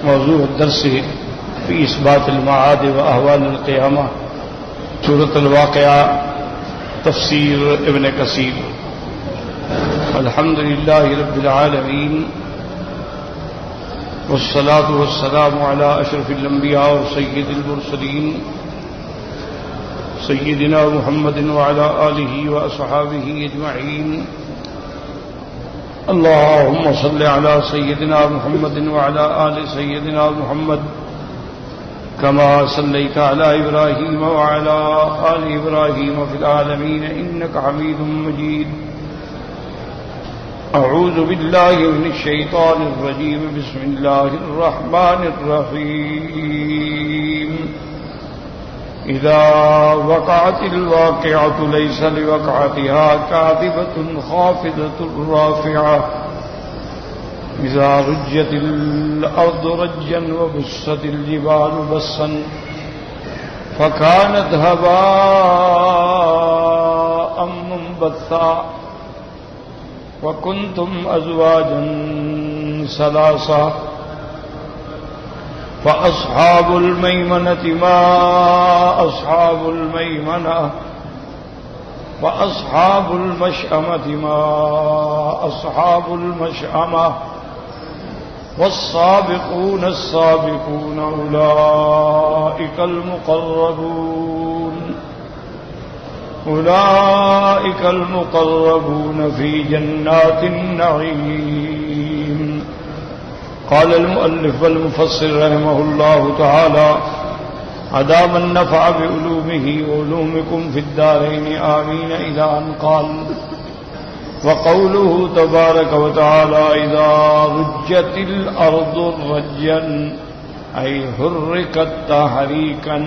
موضوع الدرس في إثبات المعاد وأهوال القيامة سورة الواقعة تفسير ابن كثير. الحمد لله رب العالمين والصلاة والسلام على أشرف الأنبياء وسيد المرسلين سيدنا محمد وعلى آله وأصحابه أجمعين. اللهم صل على سيدنا محمد وعلى آل سيدنا محمد كما صليت على إبراهيم وعلى آل إبراهيم في العالمين إنك حميد مجيد. أعوذ بالله من الشيطان الرجيم. بسم الله الرحمن الرحيم. إذا وقعت الواقعة ليس لوقعتها كاذبة خافضة رافعة إذا رجت الأرض رجا وبست الجبال بسا فكانت هباء منبثا وكنتم أزواجا ثلاثا فأصحاب الميمنة ما أصحاب الميمنة وأصحاب المشأمة ما أصحاب المشأمة والسابقون السابقون أولئك المقربون في جنات النعيم. قال المؤلف والمفسر رحمه الله تعالى أدام النفع بعلومه وعلومكم في الدارين آمين إلى أن قال وقوله تبارك وتعالى إذا رجت الأرض رجا أي حركت تحريكا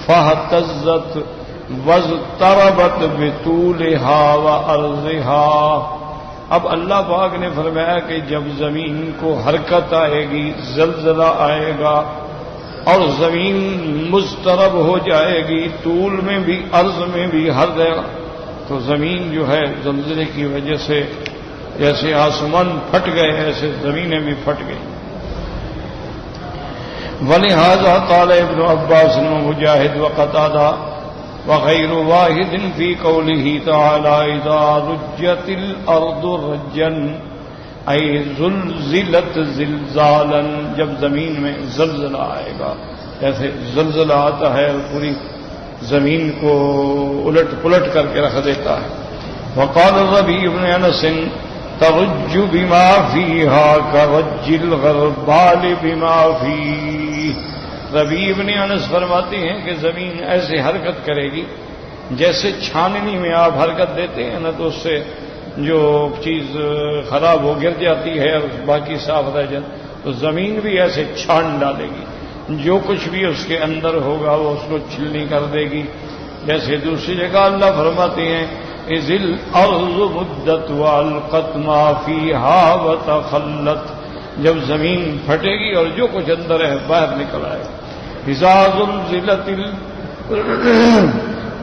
فاهتزت واضطربت بطولها وعرضها. اب اللہ پاک نے فرمایا کہ جب زمین کو حرکت آئے گی، زلزلہ آئے گا اور زمین مضطرب ہو جائے گی، طول میں بھی عرض میں بھی ہر جگہ، تو زمین جو ہے زلزلے کی وجہ سے جیسے آسمان پھٹ گئے ایسے زمینیں بھی پھٹ گئی. ولہذا قال ابن عباس ومجاہد وقتادہ وغير واحد في قوله تعالى إذا رجت الأرض رجا أي زلزلت زلزالا. جب زمین میں زلزلہ آئے گا، جیسے زلزلہ آتا ہے اور پوری زمین کو الٹ پلٹ کر کے رکھ دیتا ہے. وقال الربيع بن أنس ترج بما فيها كرج الغربال بما فيه. ربیع بن انس فرماتے ہیں کہ زمین ایسے حرکت کرے گی جیسے چھاننی میں آپ حرکت دیتے ہیں نا، تو اس سے جو چیز خراب ہو گر جاتی ہے اور باقی صاف رہ جاتی، تو زمین بھی ایسے چھان ڈالے گی، جو کچھ بھی اس کے اندر ہوگا وہ اس کو چھلنی کر دے گی. جیسے دوسری جگہ اللہ فرماتے ہیں اذ الارض مدت والقت ما فیہا وتخلت. جب زمین پھٹے گی اور جو کچھ اندر ہے باہر نکل آئے گا. اذا زلزلت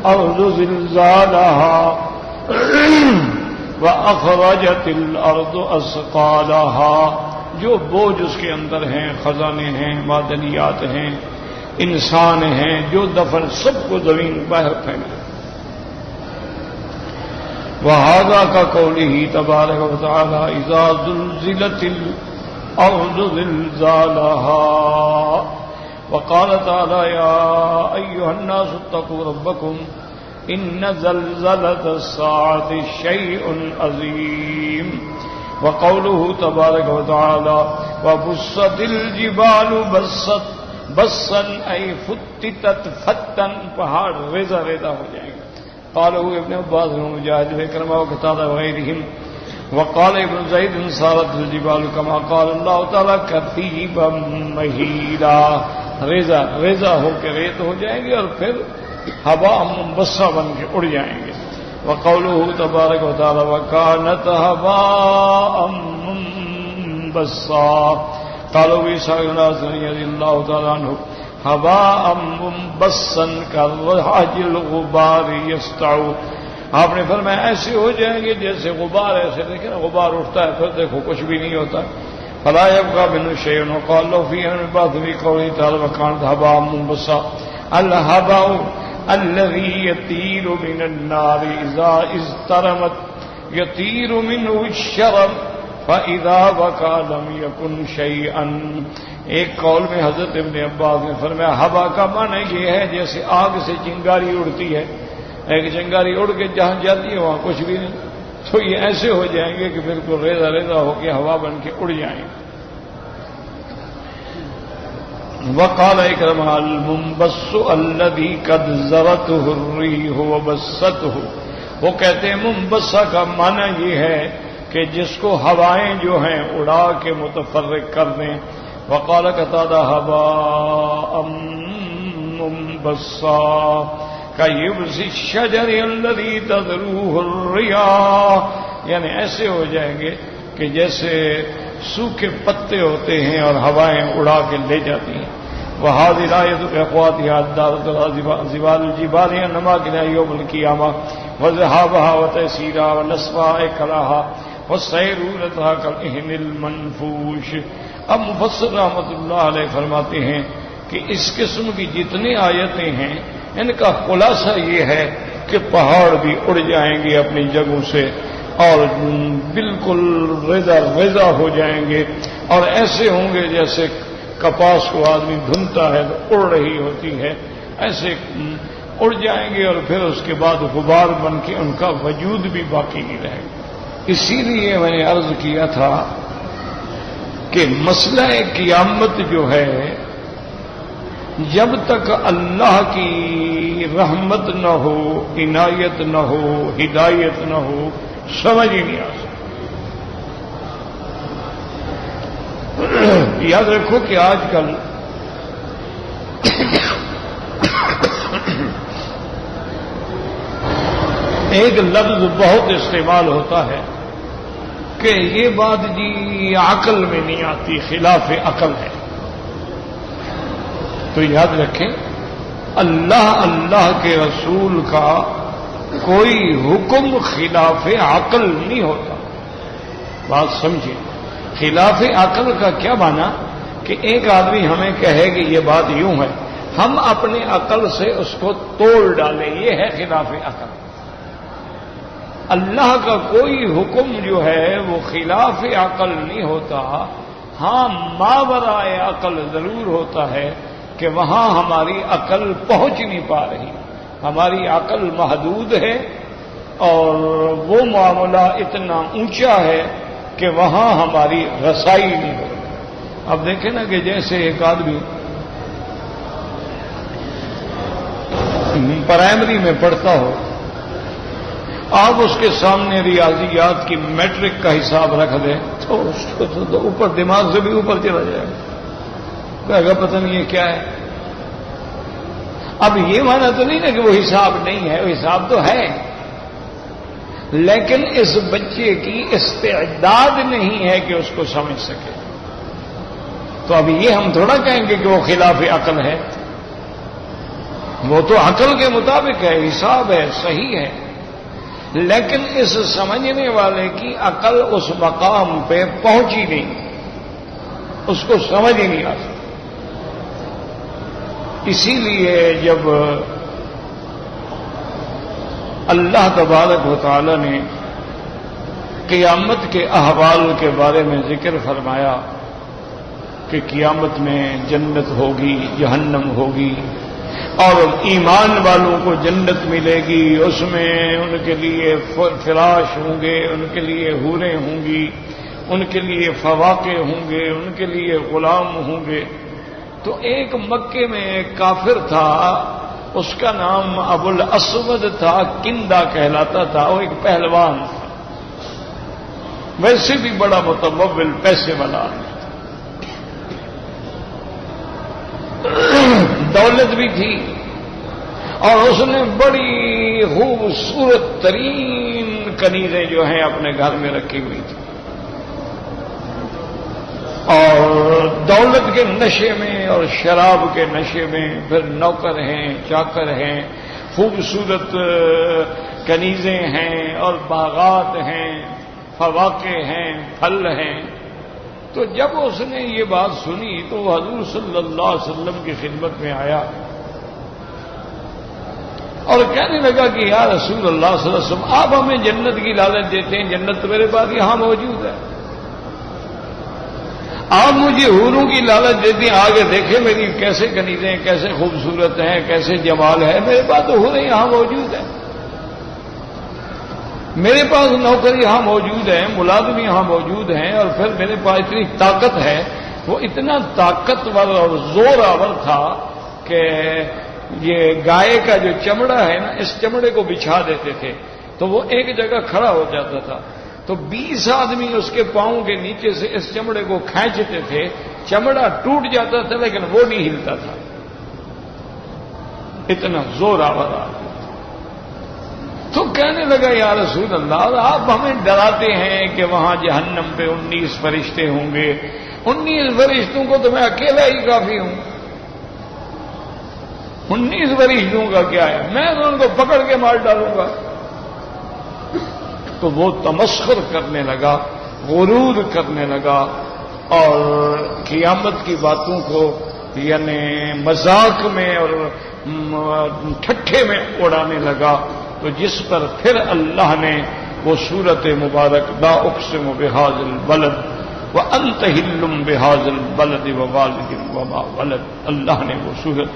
الارض زلزالها واخرجت الارض اثقالها. جو بوجھ اس کے اندر ہیں، خزانے ہیں، معدنیات ہیں، انسان ہیں، جو دفن، سب کو زمین باہر پھینک دے. وهذا كقوله تبارك وتعالى اذا زلزلت الأرض زلزالها. وقال تعالى يا أيها الناس اتقوا ربكم إن زلزلة الساعة شيء عظيم. وقوله تبارك وتعالى وبست الجبال بسا أي فتتت فتا. پہاڑ ریزہ ریزہ ہو جائیں گے. قالوا ابن عباس ومجاهد وكرمه وقتادة وغيرهم. وقال ابن زید صارت الجبال كما قال الله تعالی کثیبا مہیلا. ریزہ ریزہ ہو کے ریت ہو جائیں گے اور پھر ہوا منبثہ بن کے اڑ جائیں گے. وقوله تبارک وتعالی وكانت هباء منبثا. قالوا عیسیٰ رضی اللہ تعالی عنہ هباء منبثا كالرعج الغبار يسطع. آپ نے فرمایا ایسے ہو جائیں گے جیسے غبار، ایسے دیکھیں نا غبار اٹھتا ہے پھر دیکھو کچھ بھی نہیں ہوتا. فلا يبقى منه شيء وقال له فيها من بعد في قوله تعالى وكانت هباء منبثا الهباء الذي يطير من النار إذا اضطرمت يطير منه الشرر فإذا بقى لم يكن شيئا. ایک قول میں حضرت ابن عباس نے فرمایا ہوا کا معنی یہ ہے جیسے آگ سے چنگاری اڑتی ہے، ایک چنگاری اڑ کے جہاں جاتی ہے وہاں کچھ بھی نہیں، تو یہ ایسے ہو جائیں گے کہ بالکل ریزہ ریزہ ہو کے ہوا بن کے اڑ جائیں. وقال اکرمہ المنبس الذی قد زرته الریح وبسته، وہ کہتے ہیں منبسہ کا معنی یہ ہے کہ جس کو ہوائیں جو ہیں اڑا کے متفرق کر دیں. وقال قتادہ هباء منبسا كيبس الشجر الذي تذروه الرياح، یعنی ایسے ہو جائیں گے کہ جیسے سوکھے پتے ہوتے ہیں اور ہوائیں اڑا کے لے جاتی ہیں. وهذه الآية بأخواتها الدارة زوال الجبال نماكنها يوم القيامة وذهابها وتيسيرها ونصفها إكلها والسيرورتها كالإهن المنفوش. اب مفسر رحمۃ اللہ علیہ فرماتے ہیں کہ اس قسم کی جتنی آیتیں ہیں ان کا خلاصہ یہ ہے کہ پہاڑ بھی اڑ جائیں گے اپنی جگہوں سے اور بالکل ریزہ ہو جائیں گے، اور ایسے ہوں گے جیسے کپاس کو آدمی دھنتا ہے تو اڑ رہی ہوتی ہے، ایسے اڑ جائیں گے اور پھر اس کے بعد غبار بن کے ان کا وجود بھی باقی نہیں رہے گا. اسی لیے میں نے عرض کیا تھا کہ مسئلہ قیامت جو ہے جب تک اللہ کی رحمت نہ ہو، عنایت نہ ہو، ہدایت نہ ہو، سمجھ ہی نہیں آ سکتی. یاد رکھو کہ آج کل ایک لفظ بہت استعمال ہوتا ہے کہ یہ بات جی عقل میں نہیں آتی، خلاف عقل ہے. تو یاد رکھیں اللہ کے رسول کا کوئی حکم خلاف عقل نہیں ہوتا. بات سمجھیں، خلاف عقل کا کیا معنی کہ ایک آدمی ہمیں کہے کہ یہ بات یوں ہے، ہم اپنے عقل سے اس کو توڑ ڈالیں، یہ ہے خلاف عقل. اللہ کا کوئی حکم جو ہے وہ خلاف عقل نہیں ہوتا. ہاں ماورائے عقل ضرور ہوتا ہے کہ وہاں ہماری عقل پہنچ نہیں پا رہی، ہماری عقل محدود ہے اور وہ معاملہ اتنا اونچا ہے کہ وہاں ہماری رسائی نہیں ہو رہی. اب دیکھیں نا کہ جیسے ایک آدمی پرائمری میں پڑھتا ہو، آپ اس کے سامنے ریاضیات کی میٹرک کا حساب رکھ دیں تو اس کو تو اوپر دماغ سے بھی اوپر چلا جائے گا، کہے گا پتہ نہیں یہ کیا ہے. اب یہ مانا تو نہیں نا کہ وہ حساب نہیں ہے، وہ حساب تو ہے، لیکن اس بچے کی استعداد نہیں ہے کہ اس کو سمجھ سکے. تو اب یہ ہم تھوڑا کہیں گے کہ وہ خلاف عقل ہے، وہ تو عقل کے مطابق ہے، حساب ہے، صحیح ہے، لیکن اس سمجھنے والے کی عقل اس مقام پہ پہنچی نہیں، اس کو سمجھ ہی نہیں آ سکتی. اسی لیے جب اللہ تبارک و تعالی نے قیامت کے احوال کے بارے میں ذکر فرمایا کہ قیامت میں جنت ہوگی، جہنم ہوگی، اور ایمان والوں کو جنت ملے گی، اس میں ان کے لیے فراش ہوں گے، ان کے لیے حوریں ہوں گی، ان کے لیے فواکے ہوں گے، ان کے لیے غلام ہوں گے. تو ایک مکے میں ایک کافر تھا، اس کا نام ابو الاسود تھا، کندہ کہلاتا تھا، وہ ایک پہلوان تھا، ویسے بھی بڑا متمول پیسے والا، دولت بھی تھی، اور اس نے بڑی خوبصورت ترین کنیزیں جو ہیں اپنے گھر میں رکھی ہوئی تھی، اور دولت کے نشے میں اور شراب کے نشے میں، پھر نوکر ہیں، چاکر ہیں، خوبصورت کنیزیں ہیں اور باغات ہیں، فواکے ہیں، پھل ہیں. تو جب اس نے یہ بات سنی تو وہ حضور صلی اللہ علیہ وسلم کی خدمت میں آیا اور کہنے لگا کہ یا رسول اللہ صلی اللہ علیہ وسلم، آپ ہمیں جنت کی لالچ دیتے ہیں، جنت تو میرے پاس یہاں موجود ہے، آپ مجھے حوروں کی لالچ دیتے ہیں، آگے دیکھیں میری کیسے کنیزیں، کیسے خوبصورت ہیں، کیسے جمال ہے، میرے پاس تو حوریں یہاں موجود ہیں، میرے پاس نوکر یہاں موجود ہیں، ملازم یہاں موجود ہیں، اور پھر میرے پاس اتنی طاقت ہے۔ وہ اتنا طاقتور اور زور آور تھا کہ یہ گائے کا جو چمڑا ہے نا، اس چمڑے کو بچھا دیتے تھے تو وہ ایک جگہ کھڑا ہو جاتا تھا، تو 20 آدمی اس کے پاؤں کے نیچے سے اس چمڑے کو کھینچتے تھے، چمڑا ٹوٹ جاتا تھا لیکن وہ نہیں ہلتا تھا، اتنا زور آور آدمی۔ تو کہنے لگا یا رسول اللہ، آپ ہمیں ڈراتے ہیں کہ وہاں جہنم پہ 19 فرشتے ہوں گے، 19 فرشتوں کو تو میں اکیلا ہی کافی ہوں، 19 فرشتوں کا کیا ہے، میں تو ان کو پکڑ کے مار ڈالوں گا۔ تو وہ تمسخر کرنے لگا، غرور کرنے لگا، اور قیامت کی باتوں کو یعنی مذاق میں اور ٹھٹھے میں اڑانے لگا، تو جس پر پھر اللہ نے وہ سورت مبارک لا اقسم بہذا البلد وانت حل بہذا البلد ووالد وما ولد، اللہ نے وہ سورت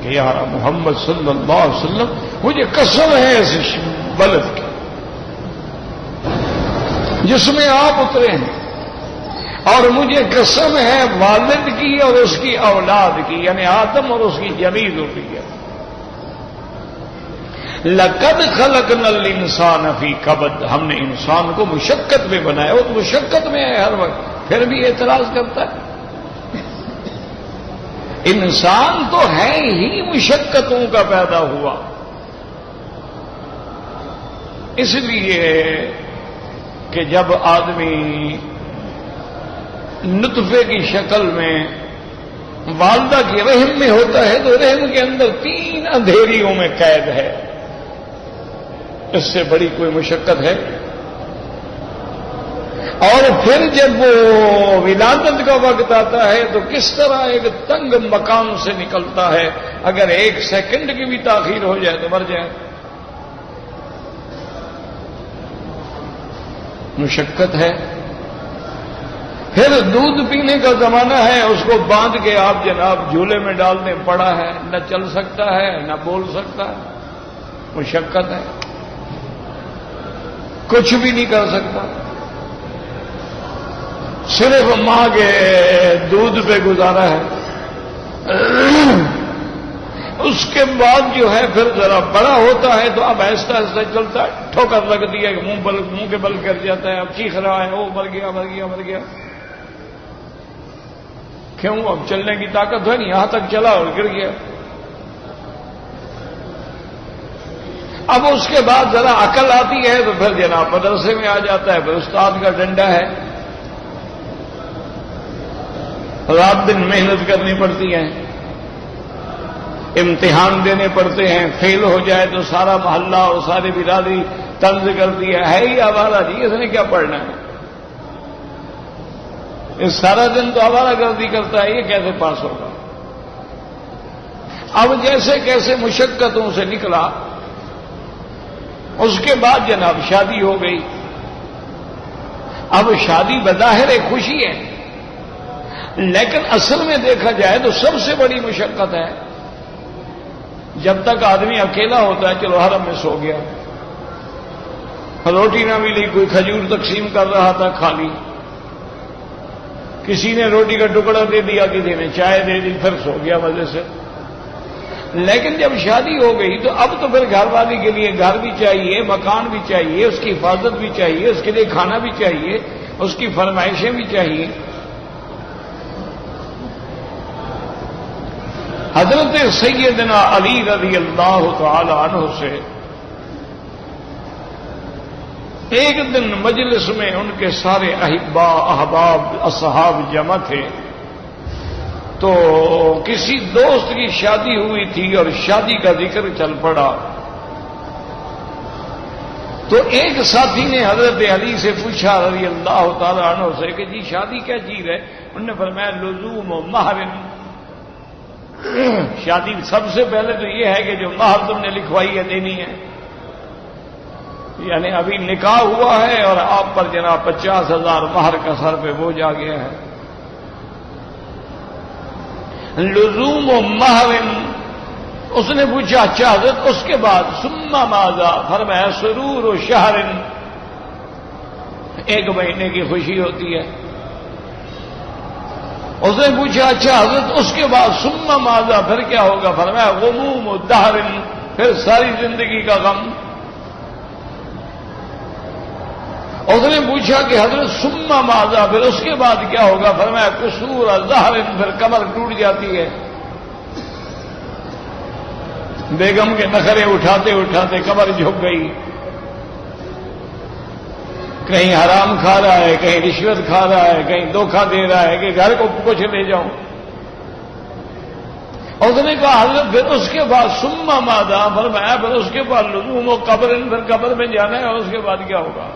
کہ یا محمد صلی اللہ علیہ وسلم مجھے قسم ہے اس بلد کی جس میں آپ اترے ہیں، اور مجھے قسم ہے والد کی اور اس کی اولاد کی، یعنی آدم اور اس کی جمید ہوتی ہے، لقد خلقنا الانسان فی کبد، ہم نے انسان کو مشقت میں بنایا، وہ تو مشقت میں ہے ہر وقت، پھر بھی اعتراض کرتا ہے۔ انسان تو ہے ہی مشقتوں کا پیدا ہوا، اس لیے کہ جب آدمی نطفے کی شکل میں والدہ کے رحم میں ہوتا ہے تو رحم کے اندر 3 اندھیریوں میں قید ہے، اس سے بڑی کوئی مشقت ہے؟ اور پھر جب وہ ولادت کا وقت آتا ہے تو کس طرح ایک تنگ مقام سے نکلتا ہے، اگر 1 سیکنڈ کی بھی تاخیر ہو جائے تو مر جائے، مشقت ہے۔ پھر دودھ پینے کا زمانہ ہے، اس کو باندھ کے آپ جناب جھولے میں ڈال دیں، پڑا ہے، نہ چل سکتا ہے نہ بول سکتا ہے، مشقت ہے، کچھ بھی نہیں کر سکتا، صرف ماں کے دودھ پہ گزارا ہے۔ اس کے بعد جو ہے پھر ذرا بڑا ہوتا ہے تو اب آہستہ آہستہ چلتا ہے، ٹھوکر لگتی ہے کہ منہ کے بل کر جاتا ہے، اب چیخ رہا ہے، وہ مر گیا مر گیا مر گیا، کیوں؟ اب چلنے کی طاقت ہے نہیں، یہاں تک چلا اور گر گیا۔ اب اس کے بعد ذرا عقل آتی ہے تو پھر جناب مدرسے میں آ جاتا ہے، پھر استاد کا ڈنڈا ہے، رات دن محنت کرنی پڑتی ہے، امتحان دینے پڑتے ہیں، فیل ہو جائے تو سارا محلہ اور ساری برادری طنز کرتی ہے ہی آوارہ جی، اس نے کیا پڑھنا ہے، اس سارا دن تو آوارہ گردی کرتا ہے، یہ کیسے پاس ہوگا؟ اب جیسے کیسے مشقتوں سے نکلا، اس کے بعد جناب شادی ہو گئی۔ اب شادی بظاہر ایک خوشی ہے، لیکن اصل میں دیکھا جائے تو سب سے بڑی مشقت ہے۔ جب تک آدمی اکیلا ہوتا ہے، چلو حرم میں سو گیا، روٹی نہ ملی، کوئی کھجور تقسیم کر رہا تھا کھا لی، کسی نے روٹی کا ٹکڑا دے دیا، کسی نے چائے دے دی، پھر سو گیا مزے سے۔ لیکن جب شادی ہو گئی تو اب تو پھر گھر والی کے لیے گھر بھی چاہیے، مکان بھی چاہیے، اس کی حفاظت بھی چاہیے، اس کے لیے کھانا بھی چاہیے، اس کی فرمائشیں بھی چاہیے۔ حضرت سیدنا علی رضی اللہ تعالی عنہ سے ایک دن مجلس میں ان کے سارے احبا احباب اصحاب جمع تھے، تو کسی دوست کی شادی ہوئی تھی اور شادی کا ذکر چل پڑا، تو ایک ساتھی نے حضرت علی سے پوچھا رضی اللہ تعالیٰ عنہ سے کہ جی شادی کیا چیز ہے؟ انہوں نے فرمایا لزوم و مہر، شادی سب سے پہلے تو یہ ہے کہ جو مہر تم نے لکھوائی ہے دینی ہے، یعنی ابھی نکاح ہوا ہے اور آپ پر جناب 50,000 مہر کا سر پہ بوجھ آ گیا ہے۔ لزوم و مہر، اس نے پوچھا اچھا حضرت اس کے بعد؟ ثم ماذا؟ فرمایا سرور و شہر، 1 مہینے کی خوشی ہوتی ہے۔ اس نے پوچھا اچھا حضرت اس کے بعد؟ ثم ماذا، پھر کیا ہوگا؟ فرمایا غموم و دہر، پھر ساری زندگی کا غم۔ اس نے پوچھا کہ حضرت ثم ماذا، پھر اس کے بعد کیا ہوگا؟ فرمایا قصور ظہر، پھر کمر ٹوٹ جاتی ہے، بیگم کے نخرے اٹھاتے اٹھاتے کمر جھک گئی، کہیں حرام کھا رہا ہے، کہیں رشوت کھا رہا ہے، کہیں دھوکہ دے رہا ہے کہ گھر کو کچھ لے جاؤں۔ اس نے کہا حضرت پھر اس کے بعد ثم ماذا؟ فرمایا پھر اس کے بعد لزوم و قبر، پھر قبر میں جانا ہے، اور اس کے بعد کیا ہوگا؟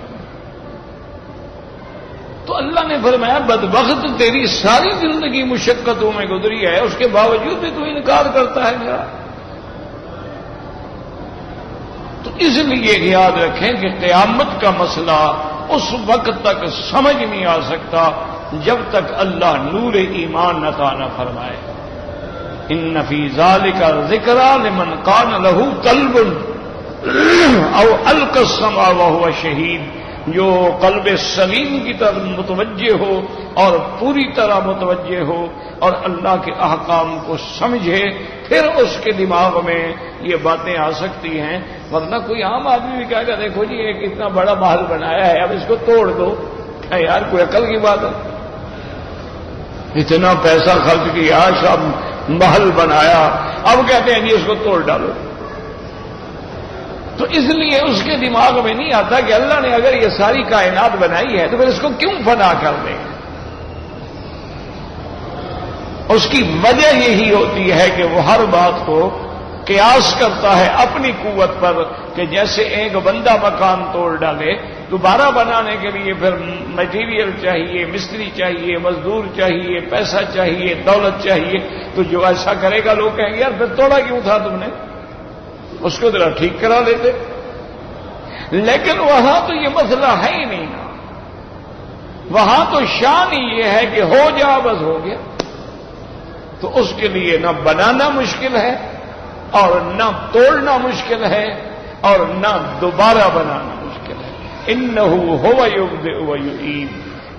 تو اللہ نے فرمایا بدبخت تیری ساری زندگی مشقتوں میں گزری ہے، اس کے باوجود بھی تو انکار کرتا ہے میرا۔ تو اس لیے یاد رکھیں کہ قیامت کا مسئلہ اس وقت تک سمجھ نہیں آ سکتا جب تک اللہ نور ایمان عطا نہ فرمائے۔ ان فی ذالک ذکری لمن کان لہ قلب او القی السمع وہو شہید، جو قلب سلیم کی طرف متوجہ ہو اور پوری طرح متوجہ ہو اور اللہ کے احکام کو سمجھے، پھر اس کے دماغ میں یہ باتیں آ سکتی ہیں، ورنہ کوئی عام آدمی بھی کہے گا دیکھو جی ایک اتنا بڑا محل بنایا ہے، اب اس کو توڑ دو، یار کوئی عقل کی بات ہے؟ اتنا پیسہ خرچ کیا، سب محل بنایا، اب کہتے ہیں جی اس کو توڑ ڈالو۔ تو اس لیے اس کے دماغ میں نہیں آتا کہ اللہ نے اگر یہ ساری کائنات بنائی ہے تو پھر اس کو کیوں فنا کر دیں۔ اس کی وجہ یہی ہوتی ہے کہ وہ ہر بات کو قیاس کرتا ہے اپنی قوت پر، کہ جیسے ایک بندہ مکان توڑ ڈالے، دوبارہ بنانے کے لیے پھر مٹیریل چاہیے، مستری چاہیے، مزدور چاہیے، پیسہ چاہیے، دولت چاہیے، تو جو ایسا کرے گا لوگ کہیں گے یار پھر توڑا کیوں تھا تم نے، اس کو ذرا ٹھیک کرا لیتے۔ لیکن وہاں تو یہ مسئلہ ہے ہی نہیں نا، وہاں تو شان ہی یہ ہے کہ ہو جا بس ہو گیا، تو اس کے لیے نہ بنانا مشکل ہے اور نہ توڑنا مشکل ہے اور نہ دوبارہ بنانا مشکل ہے۔ انہ هو یبدئ و یعید،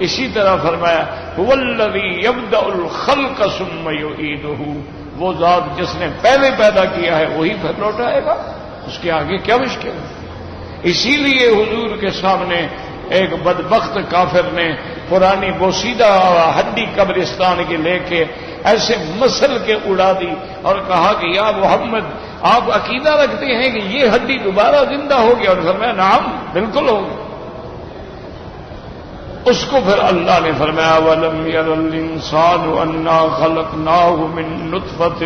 اسی طرح فرمایا هو الذی یبدأ الخلق ثم یعیدہ، وہ ذات جس نے پہلے پیدا کیا ہے وہی پھر لوٹائے گا، اس کے آگے کیا مشکل ہے؟ اسی لیے حضور کے سامنے ایک بدبخت کافر نے پرانی بوسیدہ ہڈی قبرستان کی لے کے ایسے مسل کے اڑا دی اور کہا کہ یا محمد آپ عقیدہ رکھتے ہیں کہ یہ ہڈی دوبارہ زندہ ہوگی؟ اور فرمایا نعم بالکل ہوگی۔ اس کو پھر اللہ نے فرمایا وَلَمْ يَرَ الْإِنسَانُ أَنَّا خَلَقْنَاهُ مِن نُطْفَةٍ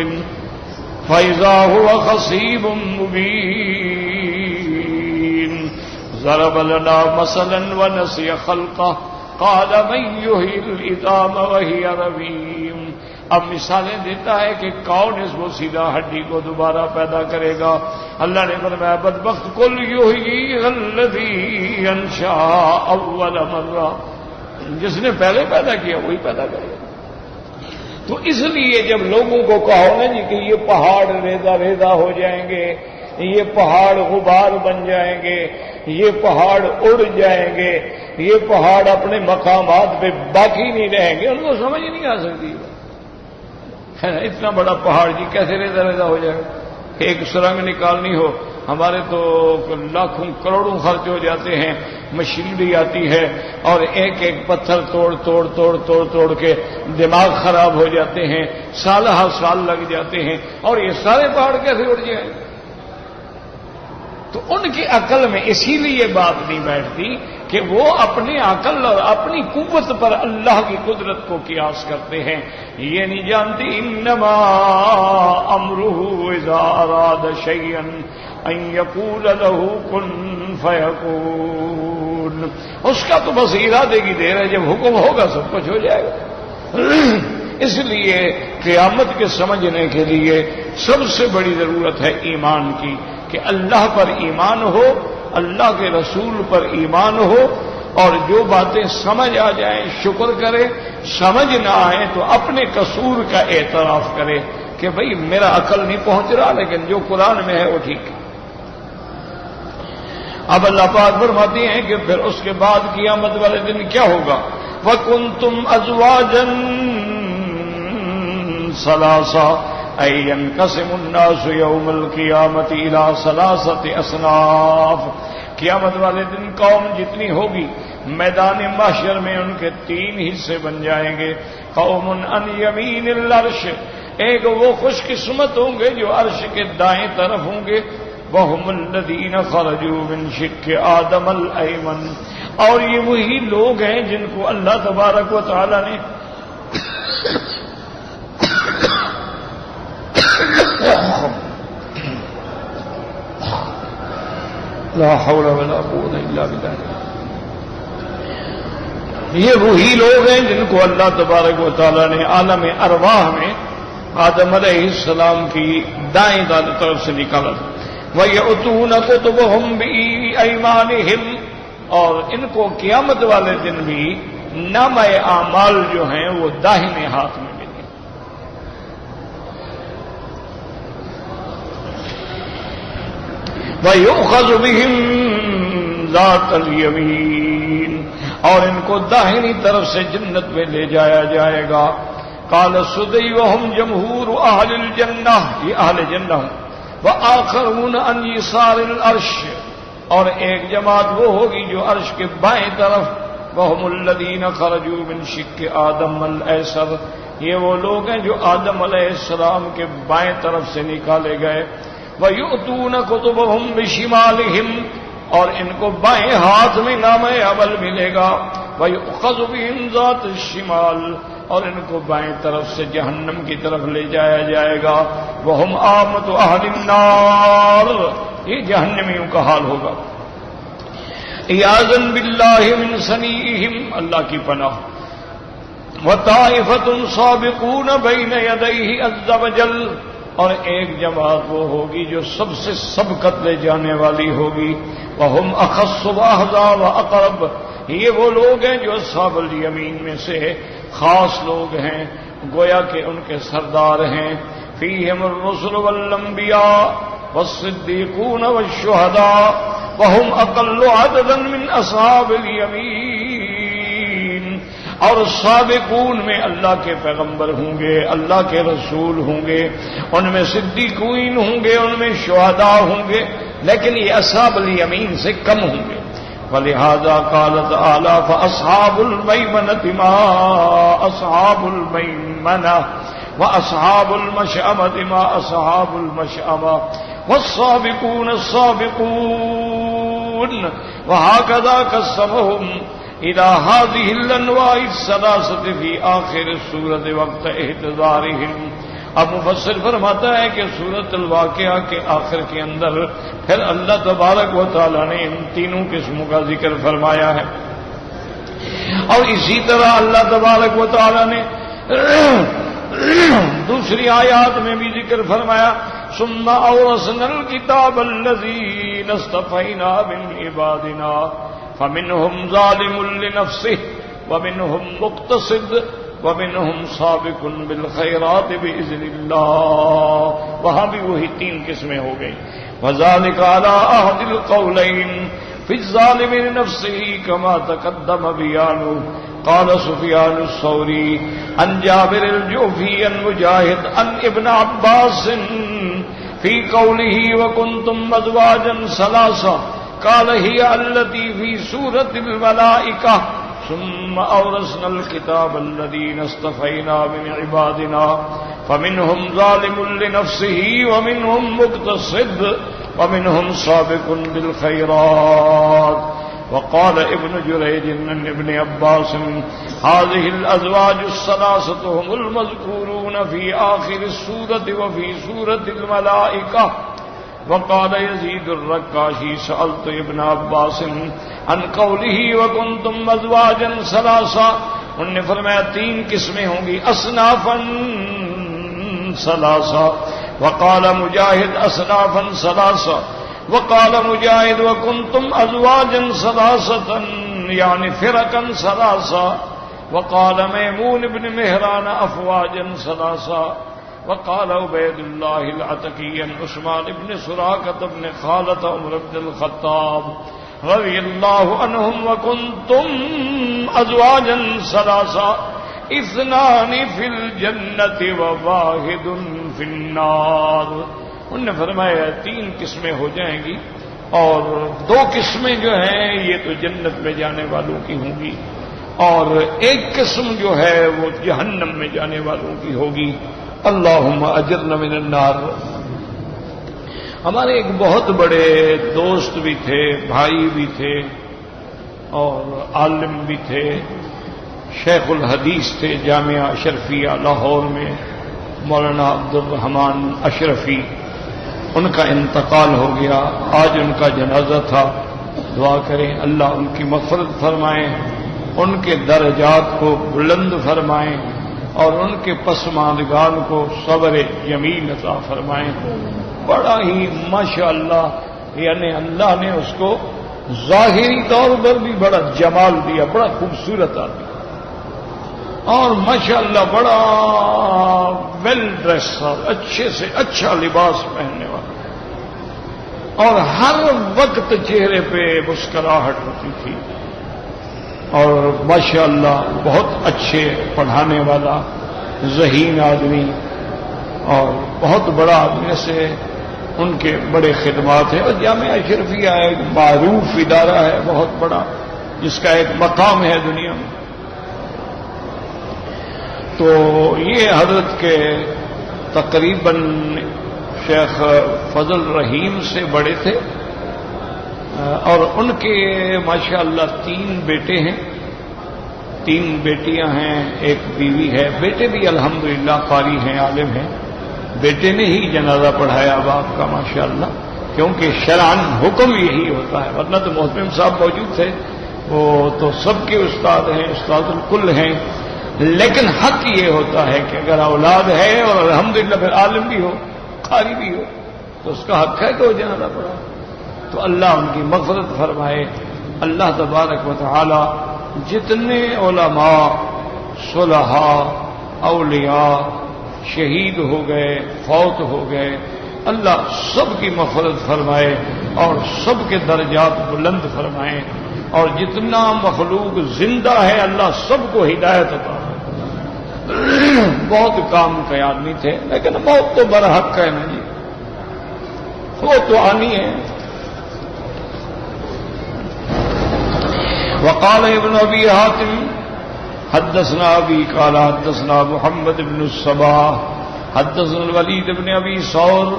فَإِذَا هُوَ خَصِيمٌ مُبِينٌ ضَرَبَ لَنَا مَثَلًا وَنَسِيَ خَلْقَهُ قَالَ مَن يُحْيِي الْعِظَامَ وَهِيَ رَمِيمٌ۔ اب مثالیں دیتا ہے کہ کون اس وہ سیدھا ہڈی کو دوبارہ پیدا کرے گا؟ اللہ نے فرمایا بدبخت قُلْ يُحْيِيهَا الَّذِي أَنشَأَهَا أَوَّلَ مَرَّةٍ، جس نے پہلے پیدا کیا وہی پیدا کرے گا۔ تو اس لیے جب لوگوں کو کہو نا جی کہ یہ پہاڑ ریزہ ریزہ ہو جائیں گے، یہ پہاڑ غبار بن جائیں گے، یہ پہاڑ اڑ جائیں گے، یہ پہاڑ اپنے مقامات پہ باقی نہیں رہیں گے، ان کو سمجھ نہیں آ سکتی اتنا بڑا پہاڑ جی کیسے ریزہ ریزہ ہو جائے گا؟ ایک سرنگ نکالنی ہو ہمارے تو لاکھوں کروڑوں خرچ ہو جاتے ہیں، مشینری آتی ہے اور ایک ایک پتھر توڑ توڑ توڑ توڑ توڑ کے دماغ خراب ہو جاتے ہیں، سال ہر سال لگ جاتے ہیں، اور یہ سارے پہاڑ کیسے اڑ جائیں؟ تو ان کی عقل میں اسی لیے بات نہیں بیٹھتی کہ وہ اپنی عقل اور اپنی قوت پر اللہ کی قدرت کو قیاس کرتے ہیں، یہ نہیں جانتی انما امرہ اذا اراد شیئا ان یقول له کن فیکون. اس کا تو بس ارادے کی دیر ہے، جب حکم ہوگا سب کچھ ہو جائے گا. اس لیے قیامت کے سمجھنے کے لیے سب سے بڑی ضرورت ہے ایمان کی، کہ اللہ پر ایمان ہو، اللہ کے رسول پر ایمان ہو، اور جو باتیں سمجھ آ جائیں شکر کرے، سمجھ نہ آئے تو اپنے قصور کا اعتراف کرے کہ بھئی میرا عقل نہیں پہنچ رہا، لیکن جو قرآن میں ہے وہ ٹھیک ہے. اب اللہ پاک فرماتے ہیں کہ پھر اس کے بعد قیامت والے دن کیا ہوگا؟ وَكُنْتُمْ أَزْوَاجًا ثَلَاثًا أَيْ يَنْقَسِمُ النَّاسُ يَوْمَ الْقِيَامَةِ إِلَىٰ ثَلَاثَةِ أَصْنَافٍ. قیامت والے دن قوم جتنی ہوگی میدان محشر میں ان کے 3 حصے بن جائیں گے. قوم عن یمین العرش، ایک وہ خوش قسمت ہوں گے جو عرش کے دائیں طرف ہوں گے. وَهُمُ الَّذِينَ خَرَجُوا مِنْ شِقِّ آدَمَ الْأَيْمَنِ، اور یہ وہی لوگ ہیں جن کو اللہ تبارک و تعالی نے لا حول ولا قوت الا باللہ. یہ وہی لوگ ہیں جن کو اللہ تبارک و تعالی نے عالم ارواح میں آدم علیہ السلام کی دائیں طرف سے نکالا. وَيَأْتُونَ كُتُبَهُمْ بِأَيْمَانِهِمْ، اور ان کو قیامت والے دن بھی نامہ اعمال جو ہیں وہ داہنے ہاتھ میں ملیں. وَيُؤْخَذُ بِهِمْ ذَاتَ الْيَمِينِ، اور ان کو داہنی طرف سے جنت میں لے جایا جائے گا. قَالَ السُّدَيُّ وَهُمْ جَمْهُورُ أَهْلِ الْجَنَّةِ، یہ اہل جنہ ہوں. وَآخَرُونَ عَنْ يَسَارِ الْعَرْشِ، اور ایک جماعت وہ ہوگی جو عرش کے بائیں طرف. وَهُمُ الَّذِينَ خَرَجُوا مِنْ شِقِّ آدَمَ الْأَيْسَرِ، یہ وہ لوگ ہیں جو آدم علیہ السلام کے بائیں طرف سے نکالے گئے. وَيُؤْتُونَ كُتُبَهُمْ بِشِمَالِهِمْ، اور ان کو بائیں ہاتھ میں نامہ عمل ملے گا. وَيُؤْخَذُ بِهِمْ ذَاتُ الشِّمَالِ، اور ان کو بائیں طرف سے جہنم کی طرف لے جایا جائے گا. وَهُمْ عَامَّةُ أَهْلِ النَّارِ، یہ جہنمیوں کا حال ہوگا. عِيَاذًا بِاللَّهِ مِنْ سَنِيئِهِمْ، اللہ کی پناہ. وَطَائِفَةٌ صَابِقُونَ بَيْنَ يَدَيْهِ عَزَّ وَجَلَّ، اور ایک جماعت وہ ہوگی جو سب سے سبقت لے جانے والی ہوگی. وَهُمْ أَخَصُّ وَأَحْظَىٰ وَأَقْرَبُ، یہ وہ لوگ ہیں جو اصحاب الیمین میں سے خاص لوگ ہیں، گویا کہ ان کے سردار ہیں. فِيهِمُ الرُّسُلُ وَالْأَنبِيَاءُ وَالصِّدِّيقُونَ وَالشُّهَدَاءُ وَهُمْ أَقَلُّ عَدَدًا مِّنْ أَصْحَابِ الْيَمِينِ، اور سابقون میں اللہ کے پیغمبر ہوں گے، اللہ کے رسول ہوں گے، ان میں صدیقین ہوں گے، ان میں شہداء ہوں گے، لیکن یہ اصحاب الیمین سے کم ہوں گے. وَلِهَذَا قَالَ تَعَالَىٰ فَأَصْحَابُ الْمَيْمَنَةِ مَا أَصْحَابُ الْمَيْمَنَةِ وَأَصْحَابُ الْمَشْأَمَةِ مَا أَصْحَابُ الْمَشْأَمَةِ وَالسَّابِقُونَ السَّابِقُونَ. وَهَكَذَا قَسَّمَهُمْ إِلَىٰ هَٰذِهِ الْأَنْوَاعِ الثَّلَاثَةِ فِي آخِرِ السُّورَةِ وَقْتَ احْتِضَارِهِمْ. اب مفسر فرماتا ہے کہ سورۃ الواقعہ کے آخر کے اندر پھر اللہ تبارک و تعالی نے ان تینوں قسموں کا ذکر فرمایا ہے. اور اسی طرح اللہ تبارک و تعالی نے دوسری آیات میں بھی ذکر فرمایا. ثم اورثنا الكتاب الذين اصطفينا من عبادنا فمنهم ظالم لنفسه ومنهم مقتصد ومنهم سابق بالخيرات بإذن الله. وہاں بھی وہی 3 قسمیں ہو گئی. وذلك على أحد القولين في الظالم لنفسه كما تقدم بيانه. قال سفيان الثوري عن جابر الجوفي عن مجاهد عن ابن عباس في قوله وكنتم أزواجا ثلاثا قال هي التي في سورة الملائكة ثم أورثنا الكتاب الذين اصطفينا من عبادنا فمنهم ظالم لنفسه ومنهم مقتصد ومنهم سابق بالخيرات. وقال ابن جريج عن ابن عباس هذه الأزواج الثلاثة هم المذكورون في آخر السورة وفي سورة الملائكة. وقال يزيد الرقاشي سألت ابن عباس عن قوله وكنتم ازواجا ثلاثا، انہوں نے فرمایا 3 قسمیں ہوں گی، اصنافا ثلاثا. وقال مجاہد اصنافا ثلاثا. وقال مجاہد وكنتم ازواجا ثلاثا یعنی فرقا ثلاثا. وقال میمون بن مہران افواجا ثلاثا. وقال عبید اللہ العتکی عثمان بن سراقة بن خالد عمر بن الخطاب رضی اللہ عنہم وکنتم ازواجا ثلاثا 2 فی الجنت وواحد فی النار. انہوں نے فرمایا 3 قسمیں ہو جائیں گی اور 2 قسمیں جو ہیں یہ تو جنت میں جانے والوں کی ہوں گی اور 1 قسم جو ہے وہ جہنم میں جانے والوں کی ہوگی. اللہم اجرنا من النار. ہمارے ایک بہت بڑے دوست بھی تھے، بھائی بھی تھے اور عالم بھی تھے، شیخ الحدیث تھے جامعہ اشرفیہ لاہور میں، مولانا عبد الرحمن اشرفی. ان کا انتقال ہو گیا، آج ان کا جنازہ تھا. دعا کریں اللہ ان کی مغفرت فرمائیں، ان کے درجات کو بلند فرمائیں اور ان کے پسماندگان کو صبر جمیل عطا فرمائیں. بڑا ہی ماشاءاللہ یعنی اللہ نے اس کو ظاہری طور پر بھی بڑا جمال دیا، بڑا خوبصورت آدمی اور ماشاءاللہ بڑا ویل ڈریس اور اچھے سے اچھا لباس پہننے والا اور ہر وقت چہرے پہ مسکراہٹ ہوتی تھی اور ماشاءاللہ بہت اچھے پڑھانے والا ذہین آدمی اور بہت بڑا آدمی سے ان کے بڑے خدمات ہیں. اور جامعہ اشرفیہ ایک معروف ادارہ ہے بہت بڑا جس کا ایک مقام ہے دنیا میں. تو یہ حضرت کے تقریباً شیخ فضل رحیم سے بڑے تھے اور ان کے ماشاءاللہ 3 بیٹے ہیں، 3 بیٹیاں ہیں، 1 بیوی ہے. بیٹے بھی الحمدللہ قاری ہیں، عالم ہیں. بیٹے نے ہی جنازہ پڑھایا باپ کا ماشاءاللہ، کیونکہ شرعاً حکم یہی ہوتا ہے، ورنہ تو محترم صاحب موجود تھے، وہ تو سب کے استاد ہیں، استاد الکل ہیں. لیکن حق یہ ہوتا ہے کہ اگر اولاد ہے اور الحمدللہ پھر عالم بھی ہو، قاری بھی ہو، تو اس کا حق ہے کہ وہ جنازہ پڑھائے. تو اللہ ان کی مغفرت فرمائے. اللہ تبارک و تعالی جتنے علماء، صلحاء، اولیاء شہید ہو گئے، فوت ہو گئے، اللہ سب کی مغفرت فرمائے اور سب کے درجات بلند فرمائے. اور جتنا مخلوق زندہ ہے اللہ سب کو ہدایت عطا فرمائے. بہت کام کے آدمی تھے لیکن موت تو برحق ہے نا جی، وہ تو آنی ہے. وقال ابن ابي حاتم حدثنا ابي قال حدثنا محمد بن الصباح حدثنا الوليد بن ابي ثور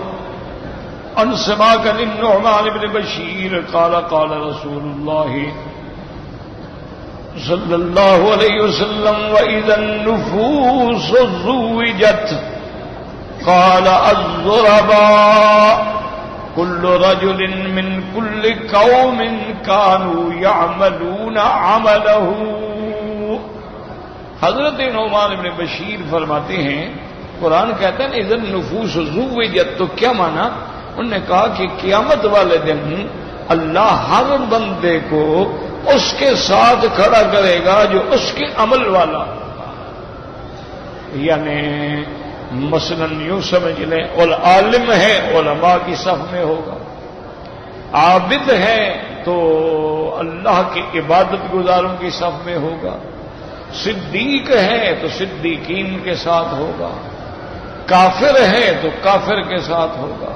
عن سماك النعمان بن بشير قال قال رسول الله صلى الله عليه وسلم واذا النفوس زوجت قال الضرباء كل رجل من كل قوم كانوا يعملون عمله. حضرت نعمان بن بشیر فرماتے ہیں قرآن کہتا ہے اذا النفوس زوجت، تو کیا مانا؟ انہوں نے کہا کہ قیامت والے دن اللہ ہر بندے کو اس کے ساتھ کھڑا کرے گا جو اس کے عمل والا، یعنی مثلا یوں سمجھ لیں عالم ہے علماء کی صف میں ہوگا، عابد ہے تو اللہ کی عبادت گزاروں کی صف میں ہوگا، صدیق ہے تو صدیقین کے ساتھ ہوگا، کافر ہے تو کافر کے ساتھ ہوگا،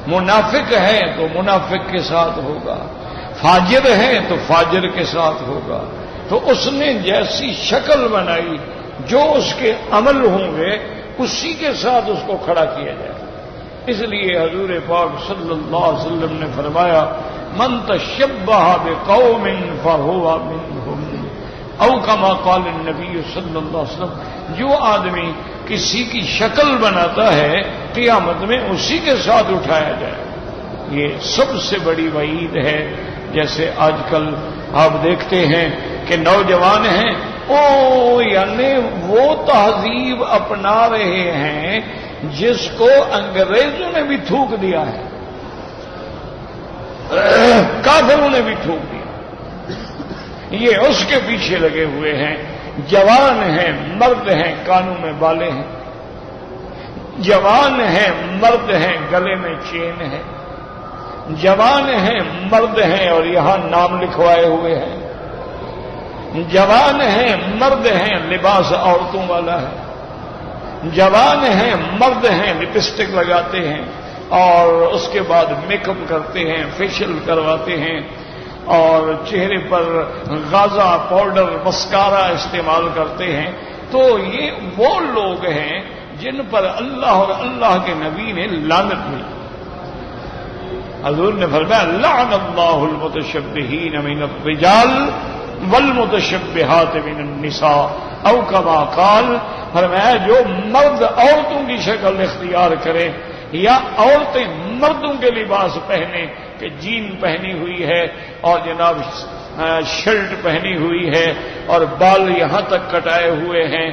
منافق ہے تو منافق کے ساتھ ہوگا، فاجر ہے تو فاجر کے ساتھ ہوگا. تو اس نے جیسی شکل بنائی جو اس کے عمل ہوں گے اسی کے ساتھ اس کو کھڑا کیا جائے. اس لیے حضور پاک صلی اللہ علیہ وسلم نے فرمایا من تشبہ بقوم فہو منہم او کما قال النبی صلی اللہ علیہ وسلم. جو آدمی کسی کی شکل بناتا ہے قیامت میں اسی کے ساتھ اٹھایا جائے. یہ سب سے بڑی وعید ہے. جیسے آج کل آپ دیکھتے ہیں کہ نوجوان ہیں یعنی وہ تہذیب اپنا رہے ہیں جس کو انگریزوں نے بھی تھوک دیا ہے، کافروں نے بھی تھوک دیا. یہ اس کے پیچھے لگے ہوئے ہیں. جوان ہیں، مرد ہیں، کانوں میں بالے ہیں، جوان ہیں، مرد ہیں، گلے میں چین ہے، جوان ہیں، مرد ہیں اور یہاں نام لکھوائے ہوئے ہیں، جوان ہیں، مرد ہیں، لباس عورتوں والا ہے، جوان ہیں، مرد ہیں، لپسٹک لگاتے ہیں اور اس کے بعد میک اپ کرتے ہیں، فیشل کرواتے ہیں اور چہرے پر غازہ، پاؤڈر، مسکارا استعمال کرتے ہیں. تو یہ وہ لوگ ہیں جن پر اللہ اور اللہ کے نبی نے لعنت دی. حضور نے فرمایا لعن اللہ المتشبہین من الرجال والمتشبہات من النساء او کما قال. فرمایا جو مرد عورتوں کی شکل اختیار کرے یا عورتیں مردوں کے لباس پہنے کہ جین پہنی ہوئی ہے اور جناب شرٹ پہنی ہوئی ہے اور بال یہاں تک کٹائے ہوئے ہیں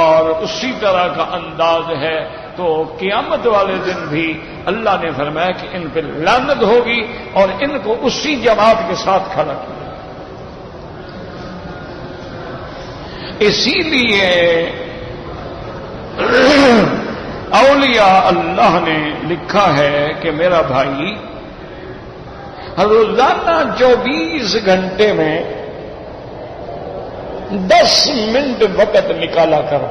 اور اسی طرح کا انداز ہے، تو قیامت والے دن بھی اللہ نے فرمایا کہ ان پہ لعنت ہوگی اور ان کو اسی جماعت کے ساتھ کھڑا کیا. اسی لیے اولیاء اللہ نے لکھا ہے کہ میرا بھائی روزانہ 24 گھنٹے میں 10 منٹ وقت نکالا کرو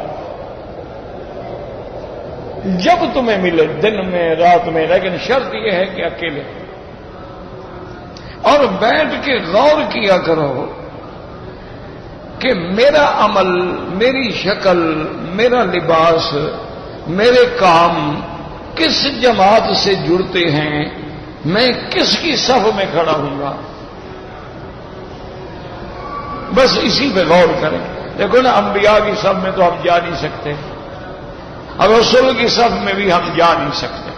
جب تمہیں ملے، دن میں، رات میں، لیکن شرط یہ ہے کہ اکیلے، اور بیٹھ کے غور کیا کرو کہ میرا عمل، میری شکل، میرا لباس، میرے کام کس جماعت سے جڑتے ہیں، میں کس کی صف میں کھڑا ہوں گا. بس اسی پہ غور کریں. دیکھو نا، انبیاء کی صف میں تو ہم جا نہیں سکتے اور رسول کی صف میں بھی ہم جا نہیں سکتے.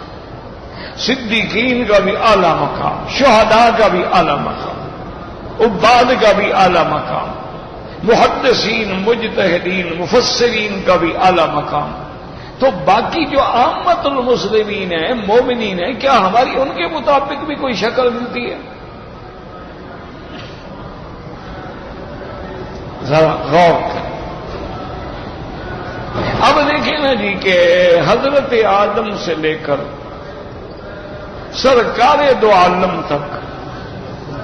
صدیقین کا بھی اعلیٰ مقام، شہداء کا بھی اعلیٰ مقام، عباد کا بھی اعلیٰ مقام، محدثین، مجتہدین، مفسرین کا بھی اعلیٰ مقام. تو باقی جو عامت المسلمین ہیں، مومنین ہیں، کیا ہماری ان کے مطابق بھی کوئی شکل ملتی ہے؟ ذرا غور کریں. اب دیکھیں نا جی کہ حضرت آدم سے لے کر سرکار دو عالم تک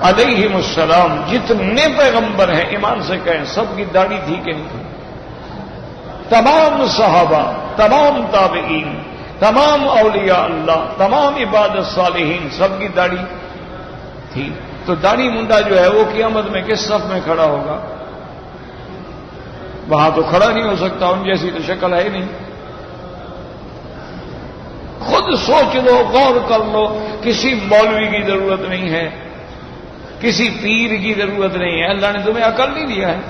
علیہم السلام جتنے پیغمبر ہیں، ایمان سے کہیں سب کی داڑھی تھی کہ نہیں تھی؟ تمام صحابہ، تمام تابعین، تمام اولیاء اللہ، تمام عباد الصالحین، سب کی داڑھی تھی. تو داڑھی منڈا جو ہے وہ قیامت میں کس صف میں کھڑا ہوگا؟ وہاں تو کھڑا نہیں ہو سکتا، ان جیسی تو شکل ہے ہی نہیں. خود سوچ لو، غور کر لو. کسی مولوی کی ضرورت نہیں ہے، کسی پیر کی ضرورت نہیں ہے. اللہ نے تمہیں عقل نہیں دیا ہے؟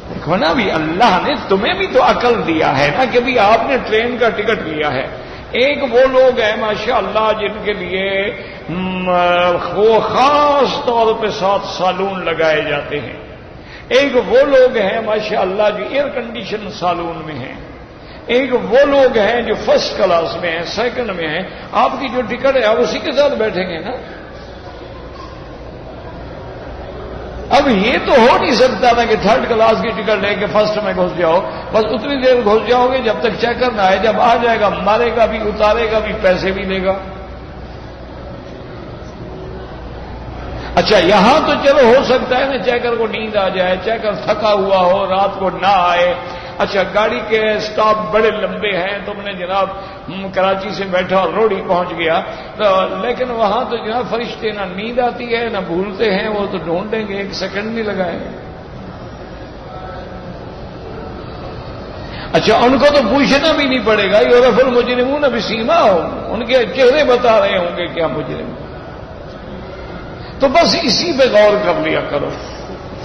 دیکھو نا، بھی اللہ نے تمہیں بھی تو عقل دیا ہے نا کہ بھی آپ نے ٹرین کا ٹکٹ لیا ہے. ایک وہ لوگ ہیں ماشاءاللہ جن کے لیے وہ خاص طور پہ 7 سالون لگائے جاتے ہیں. ایک وہ لوگ ہیں ماشاءاللہ جو ایئر کنڈیشن سالون میں ہیں. ایک وہ لوگ ہیں جو فرسٹ کلاس میں ہیں، سیکنڈ میں ہیں. آپ کی جو ٹکٹ ہے آپ اسی کے ساتھ بیٹھیں گے نا. اب یہ تو ہو نہیں سکتا نا کہ 3rd کلاس کی ٹکٹ لے کے فرسٹ میں گھس جاؤ، بس اتنی دیر گھس جاؤ گے جب تک چیکر نہ آئے. جب آ جائے گا مارے گا بھی، اتارے گا بھی، پیسے بھی لے گا. اچھا یہاں تو چلو ہو سکتا ہے نا چیکر کو نیند آ جائے، چیکر تھکا ہوا ہو، رات کو نہ آئے. اچھا گاڑی کے سٹاپ بڑے لمبے ہیں، تم نے جناب کراچی سے بیٹھا اور روڑی پہنچ گیا، لیکن وہاں تو جناب فرشتے نہ نیند آتی ہے نہ بھولتے ہیں، وہ تو ڈھونڈیں گے، 1 سیکنڈ نہیں لگائیں گے. اچھا ان کو تو پوچھنا بھی نہیں پڑے گا، یعرف المجرمون بسیماہم، ان کے چہرے بتا رہے ہوں گے کیا مجرم. تو بس اسی پہ غور کر لیا کرو.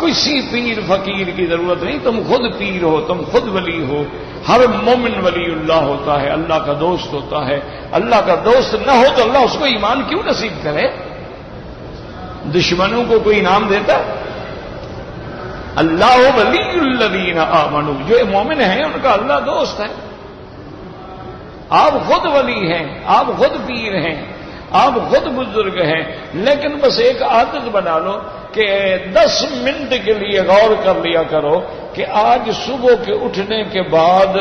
کسی پیر فقیر کی ضرورت نہیں، تم خود پیر ہو، تم خود ولی ہو۔ ہر مومن ولی اللہ ہوتا ہے، اللہ کا دوست ہوتا ہے۔ اللہ کا دوست نہ ہو تو اللہ اس کو ایمان کیوں نصیب کرے؟ دشمنوں کو کوئی انعام دیتا؟ اللہ ولی الذین آمنوا، جو مومن ہیں ان کا اللہ دوست ہے۔ آپ خود ولی ہیں، آپ خود پیر ہیں، آپ خود بزرگ ہیں، لیکن بس ایک عادت بنا لو کہ 10 منٹ کے لیے غور کر لیا کرو کہ آج صبح کے اٹھنے کے بعد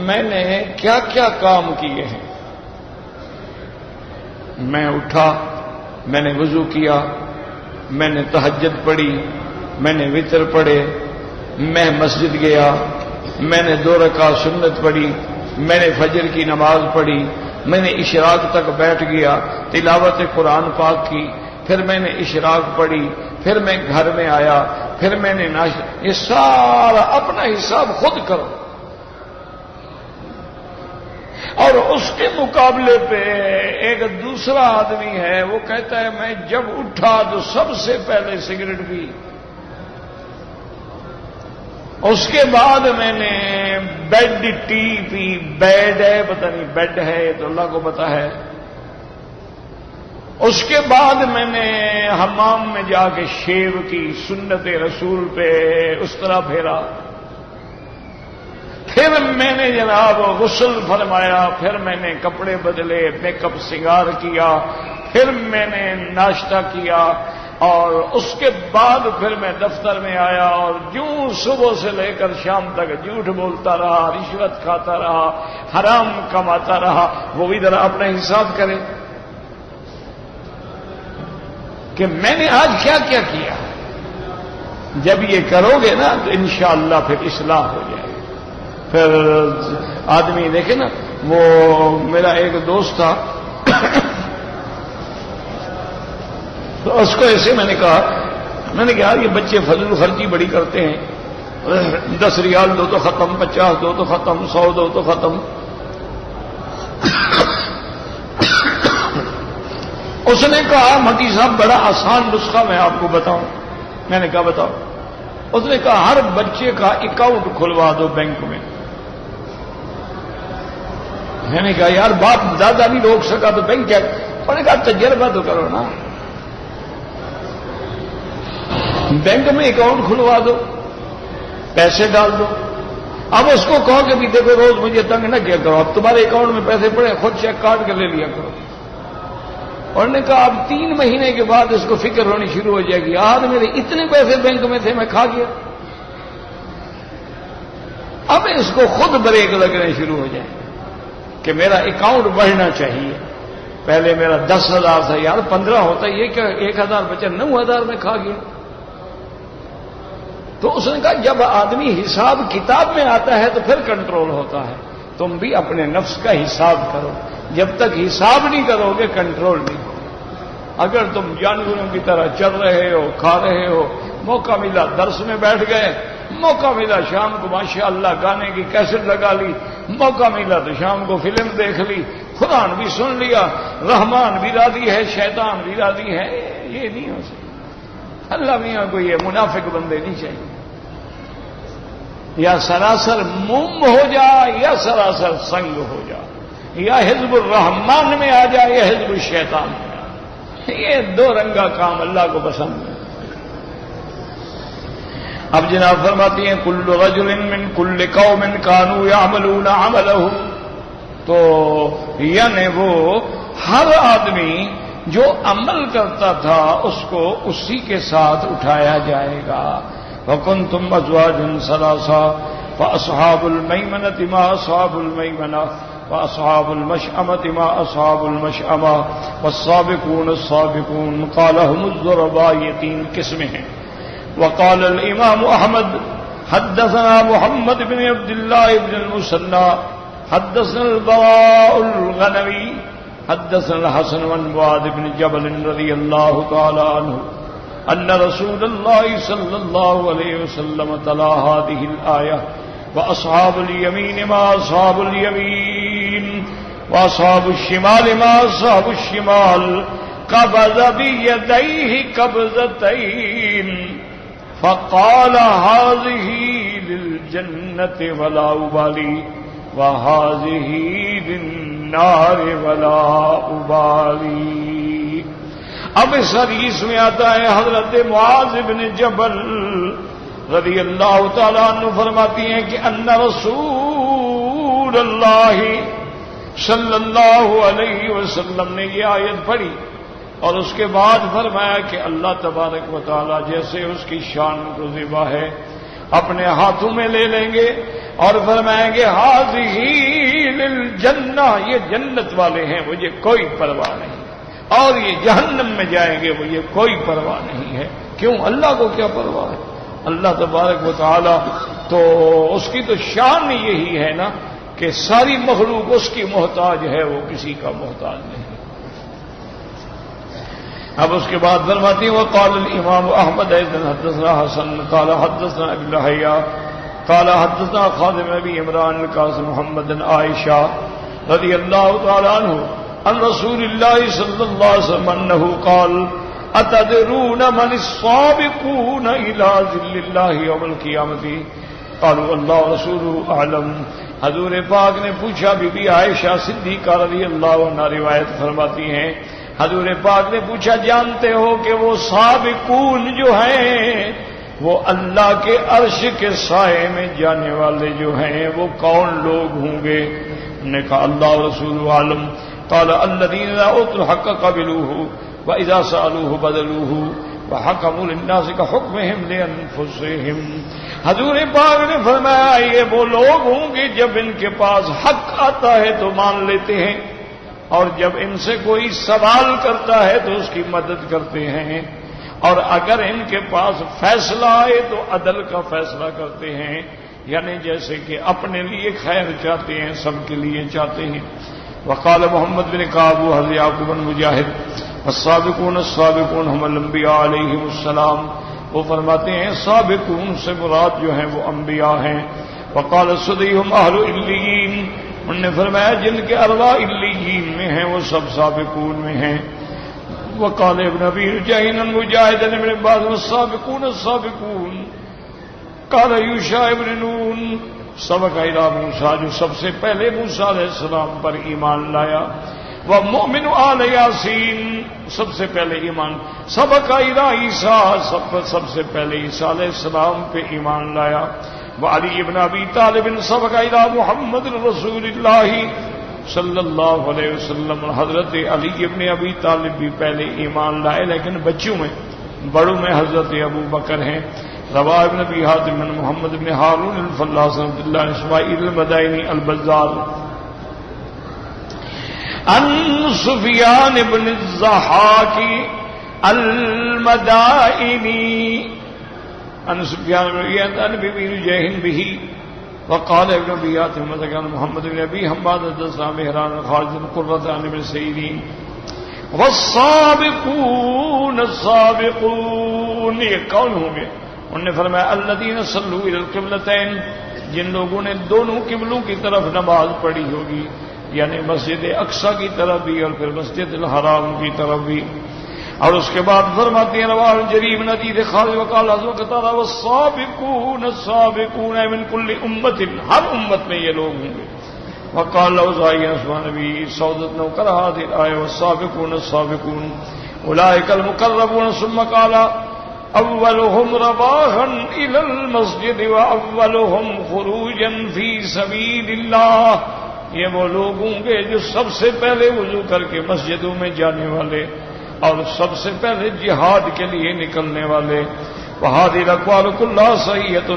میں نے کیا کیا کام کیے ہیں۔ میں اٹھا، میں نے وضو کیا، میں نے تہجد پڑھی، میں نے وتر پڑھے، میں مسجد گیا، میں نے 2 رکعت سنت پڑھی، میں نے فجر کی نماز پڑھی، میں نے اشراق تک بیٹھ گیا، تلاوت قرآن پاک کی، پھر میں نے اشراق پڑھی، پھر میں گھر میں آیا، پھر میں نے ناشتہ۔ یہ سارا اپنا حساب خود کرو۔ اور اس کے مقابلے پہ ایک دوسرا آدمی ہے، وہ کہتا ہے میں جب اٹھا تو سب سے پہلے سگریٹ پی، اس کے بعد میں نے بیڈ ٹی پی۔ بیڈ ہے، پتہ نہیں بیڈ ہے، یہ تو اللہ کو پتا ہے۔ اس کے بعد میں نے حمام میں جا کے شیو کی، سنت رسول پہ اس طرح پھیرا۔ پھر میں نے جناب غسل فرمایا، پھر میں نے کپڑے بدلے، میک اپ سنگار کیا، پھر میں نے ناشتہ کیا، اور اس کے بعد پھر میں دفتر میں آیا، اور یوں صبح سے لے کر شام تک جھوٹ بولتا رہا، رشوت کھاتا رہا، حرام کماتا رہا۔ وہ بھی ذرا اپنا حساب کرے کہ میں نے آج کیا کیا کیا۔ جب یہ کرو گے نا تو انشاءاللہ پھر اصلاح ہو جائے۔ پھر آدمی دیکھے نا، وہ میرا ایک دوست تھا، تو اس کو ایسے میں نے کہا یہ بچے فضل خرچی بڑی کرتے ہیں، 10 ریال دو تو ختم، 50 دو تو ختم، 100 دو تو ختم۔ اس نے کہا مکی صاحب بڑا آسان نسخہ میں آپ کو بتاؤں۔ میں نے کہا بتاؤ۔ اس نے کہا ہر بچے کا اکاؤنٹ کھلوا دو بینک میں۔ میں نے کہا یار باپ دادا نہیں روک سکا تو بینک کیا؟ انہوں نے کہا تجربہ تو کرو نا، بینک میں اکاؤنٹ کھلوا دو، پیسے ڈال دو۔ اب اس کو کہو کہ بھی دیکھو روز مجھے تنگ نہ کیا کرو، اب تمہارے اکاؤنٹ میں پیسے پڑے، خود چیک کاٹ کے لے لیا کرو۔ اور نے کہا اب 3 مہینے کے بعد اس کو فکر ہونی شروع ہو جائے گی، آج میرے اتنے پیسے بینک میں تھے میں کھا گیا۔ اب اس کو خود بریک لگنے شروع ہو جائے کہ میرا اکاؤنٹ بڑھنا چاہیے۔ پہلے میرا 10,000 تھا، یار 15 ہوتا، یہ کیا 1,000 بچا، 9,000 میں کھا گیا۔ تو اس نے کہا جب آدمی حساب کتاب میں آتا ہے تو پھر کنٹرول ہوتا ہے۔ تم بھی اپنے نفس کا حساب کرو، جب تک حساب نہیں کرو گے کنٹرول نہیں ہوگا۔ اگر تم جانوروں کی طرح چل رہے ہو، کھا رہے ہو، موقع ملا درس میں بیٹھ گئے، موقع ملا شام کو ماشاءاللہ گانے کی کیسٹ لگا لی، موقع ملا تو شام کو فلم دیکھ لی، قرآن بھی سن لیا، رحمان بھی راضی ہے، شیطان بھی راضی ہے، یہ نہیں ہو سکتا۔ اللہ میاں کو یہ منافق بندے نہیں چاہیے، یا سراسر موم ہو جا یا سراسر سنگ ہو جا، یا حزب الرحمان میں آ جا یا حزب الشیطان میں آ جا۔ یہ 2 رنگا کام اللہ کو پسند ہے۔ اب جناب فرماتی ہیں کل رجل من کل قوم کانوا یعملون عملہ، تو یعنی وہ ہر آدمی جو عمل کرتا تھا اس کو اسی کے ساتھ اٹھایا جائے گا۔ وَكُنْتُمْ أَزْوَاجًا ثَلَاثًا فَأَصْحَابُ الْمَيْمَنَةِ مَا أَصْحَابُ الْمَيْمَنَةِ وَأَصْحَابُ الْمَشْأَمَةِ مَا أَصْحَابُ الْمَشْأَمَةِ وَالسَّابِقُونَ السَّابِقُونَ قَالَ هُمُ الضُّرَبَاءُ، یہ 3 قسمیں ہیں۔ وقال الإمام أحمد حدثنا محمد بن عبد الله بن المثنى حدثنا البراء الغنوي حدثنا الحسن بن معاذ بن جبل رضي الله تعالى عنه أن رسول الله صلى الله عليه وسلم تلا هذه الآية وأصحاب اليمين ما أصحاب اليمين وأصحاب الشمال ما أصحاب الشمال قبض بيديه قبضتين فقال هذه للجنة ولا أبالي وهذه للنار ولا أبالي. اب اس حدیث میں آتا ہے حضرت معاذ بن جبل رضی اللہ تعالیٰ عنہ فرماتی ہیں کہ ان رسول اللہ صلی اللہ علیہ وسلم نے یہ آیت پڑھی اور اس کے بعد فرمایا کہ اللہ تبارک و تعالیٰ جیسے اس کی شان کو ذبح ہے اپنے ہاتھوں میں لے لیں گے اور فرمائیں گے ہاذہ للجنہ، یہ جنت والے ہیں مجھے کوئی پرواہ نہیں، اور یہ جہنم میں جائیں گے مجھے کوئی پرواہ نہیں ہے. کیوں؟ اللہ کو کیا پرواہ ہے؟ اللہ تبارک و تعالیٰ تو اس کی تو شان یہی ہے نا کہ ساری مخلوق اس کی محتاج ہے، وہ کسی کا محتاج نہیں. اب اس کے بعد فرماتی ہیں وقال الامام احمد ایضا حدثنا حسن قال حدثنا ابن لہیہ قال حدثنا خادم ابی عمران القاسم محمد عائشہ رضی اللہ تعالی عنہ عن رسول اللہ صلی اللہ علیہ وسلم انہ قال اتدرون من السابقون الى ذل اللہ یوم القیامۃ قالوا اللہ ورسولہ اعلم. حضور پاک نے پوچھا، بی بی عائشہ صدیقہ رضی اللہ عنہا روایت فرماتی ہیں، حضور پاک نے پوچھا جانتے ہو کہ وہ سابقون جو ہیں وہ اللہ کے عرش کے سائے میں جانے والے جو ہیں وہ کون لوگ ہوں گے؟ نے کہا اللہ ورسول عالم. قال الذين اوتوا الحق قبلوه واذا سالوه بدلوه وحكموا للناس كحكمهم لانفسهم. حضور پاک نے فرمایا یہ وہ لوگ ہوں گے جب ان کے پاس حق آتا ہے تو مان لیتے ہیں، اور جب ان سے کوئی سوال کرتا ہے تو اس کی مدد کرتے ہیں، اور اگر ان کے پاس فیصلہ آئے تو عدل کا فیصلہ کرتے ہیں، یعنی جیسے کہ اپنے لیے خیر چاہتے ہیں سب کے لیے چاہتے ہیں. وقال محمد بن کعب حضرت یعقوب بن مجاہد السابقون السابقون هم الانبیاء علیہم السلام، وہ فرماتے ہیں سابقون سے مراد جو ہیں وہ انبیاء ہیں. وقال السدی هم اہل علیین، انہوں نے فرمایا جن کے ارواح علیین میں ہیں وہ سب سابقون میں ہیں. وقال ابن ابی رجین المجاہد ابن عباس السابقون السابقون. قال یوشع ابن نون سبق الی موسیٰ، جو سب سے پہلے موسیٰ علیہ السلام پر ایمان لایا. ومؤمن آل یاسین، سب سے پہلے ایمان. سبق الی عیسیٰ، سب سے پہلے عیسیٰ علیہ السلام پہ ایمان لایا. وعلی ابن ابی طالب سبق الی محمد رسول اللہ صلی اللہ علیہ وسلم. حضرت علی ابن ابی طالب بھی پہلے ایمان لائے لیکن بچوں میں، بڑوں میں حضرت ابو بکر ہیں. روا ابن ابی حاتم محمد بن ہارون الفلاس رحمۃ اللہ اسماعیل المدائنی البزار عن سفیان بن الضحاک المدائنی عن سفیان بن عن ابی رجیح به وقال ابن ابی حاتم محمد بن ابی حماد حدثنا مہران خالد قرۃ عن ابن سیرین. والسابقون السابقون، یہ کون ہوں گے؟ انہوں نے فرمایا الذین صلوا الی القبلتین، جن لوگوں نے دونوں قبلوں کی طرف نماز پڑھی ہوگی، یعنی مسجد اقصی کی طرف بھی اور پھر مسجد الحرام کی طرف بھی. اور اس کے بعد فرماتے ہیں رواہ جریر بن حدیث خالد وقال حضرت قتادہ والسابقون السابقون من کل امت، ہر امت میں یہ لوگ ہوں گے. وقال اوزاعی عثمان نبی سعودت نو کرا هذه الآية والسابقون السابقون اولئک المقربون. ثم قال اولهم رباحا الى المسجد واولهم خروجا في سبيل الله، یہ وہ لوگ ہوں گے جو سب سے پہلے وضو کر کے مسجدوں میں جانے والے اور سب سے پہلے جہاد کے لیے نکلنے والے. وهذه الاقوال كلها صحیحۃ.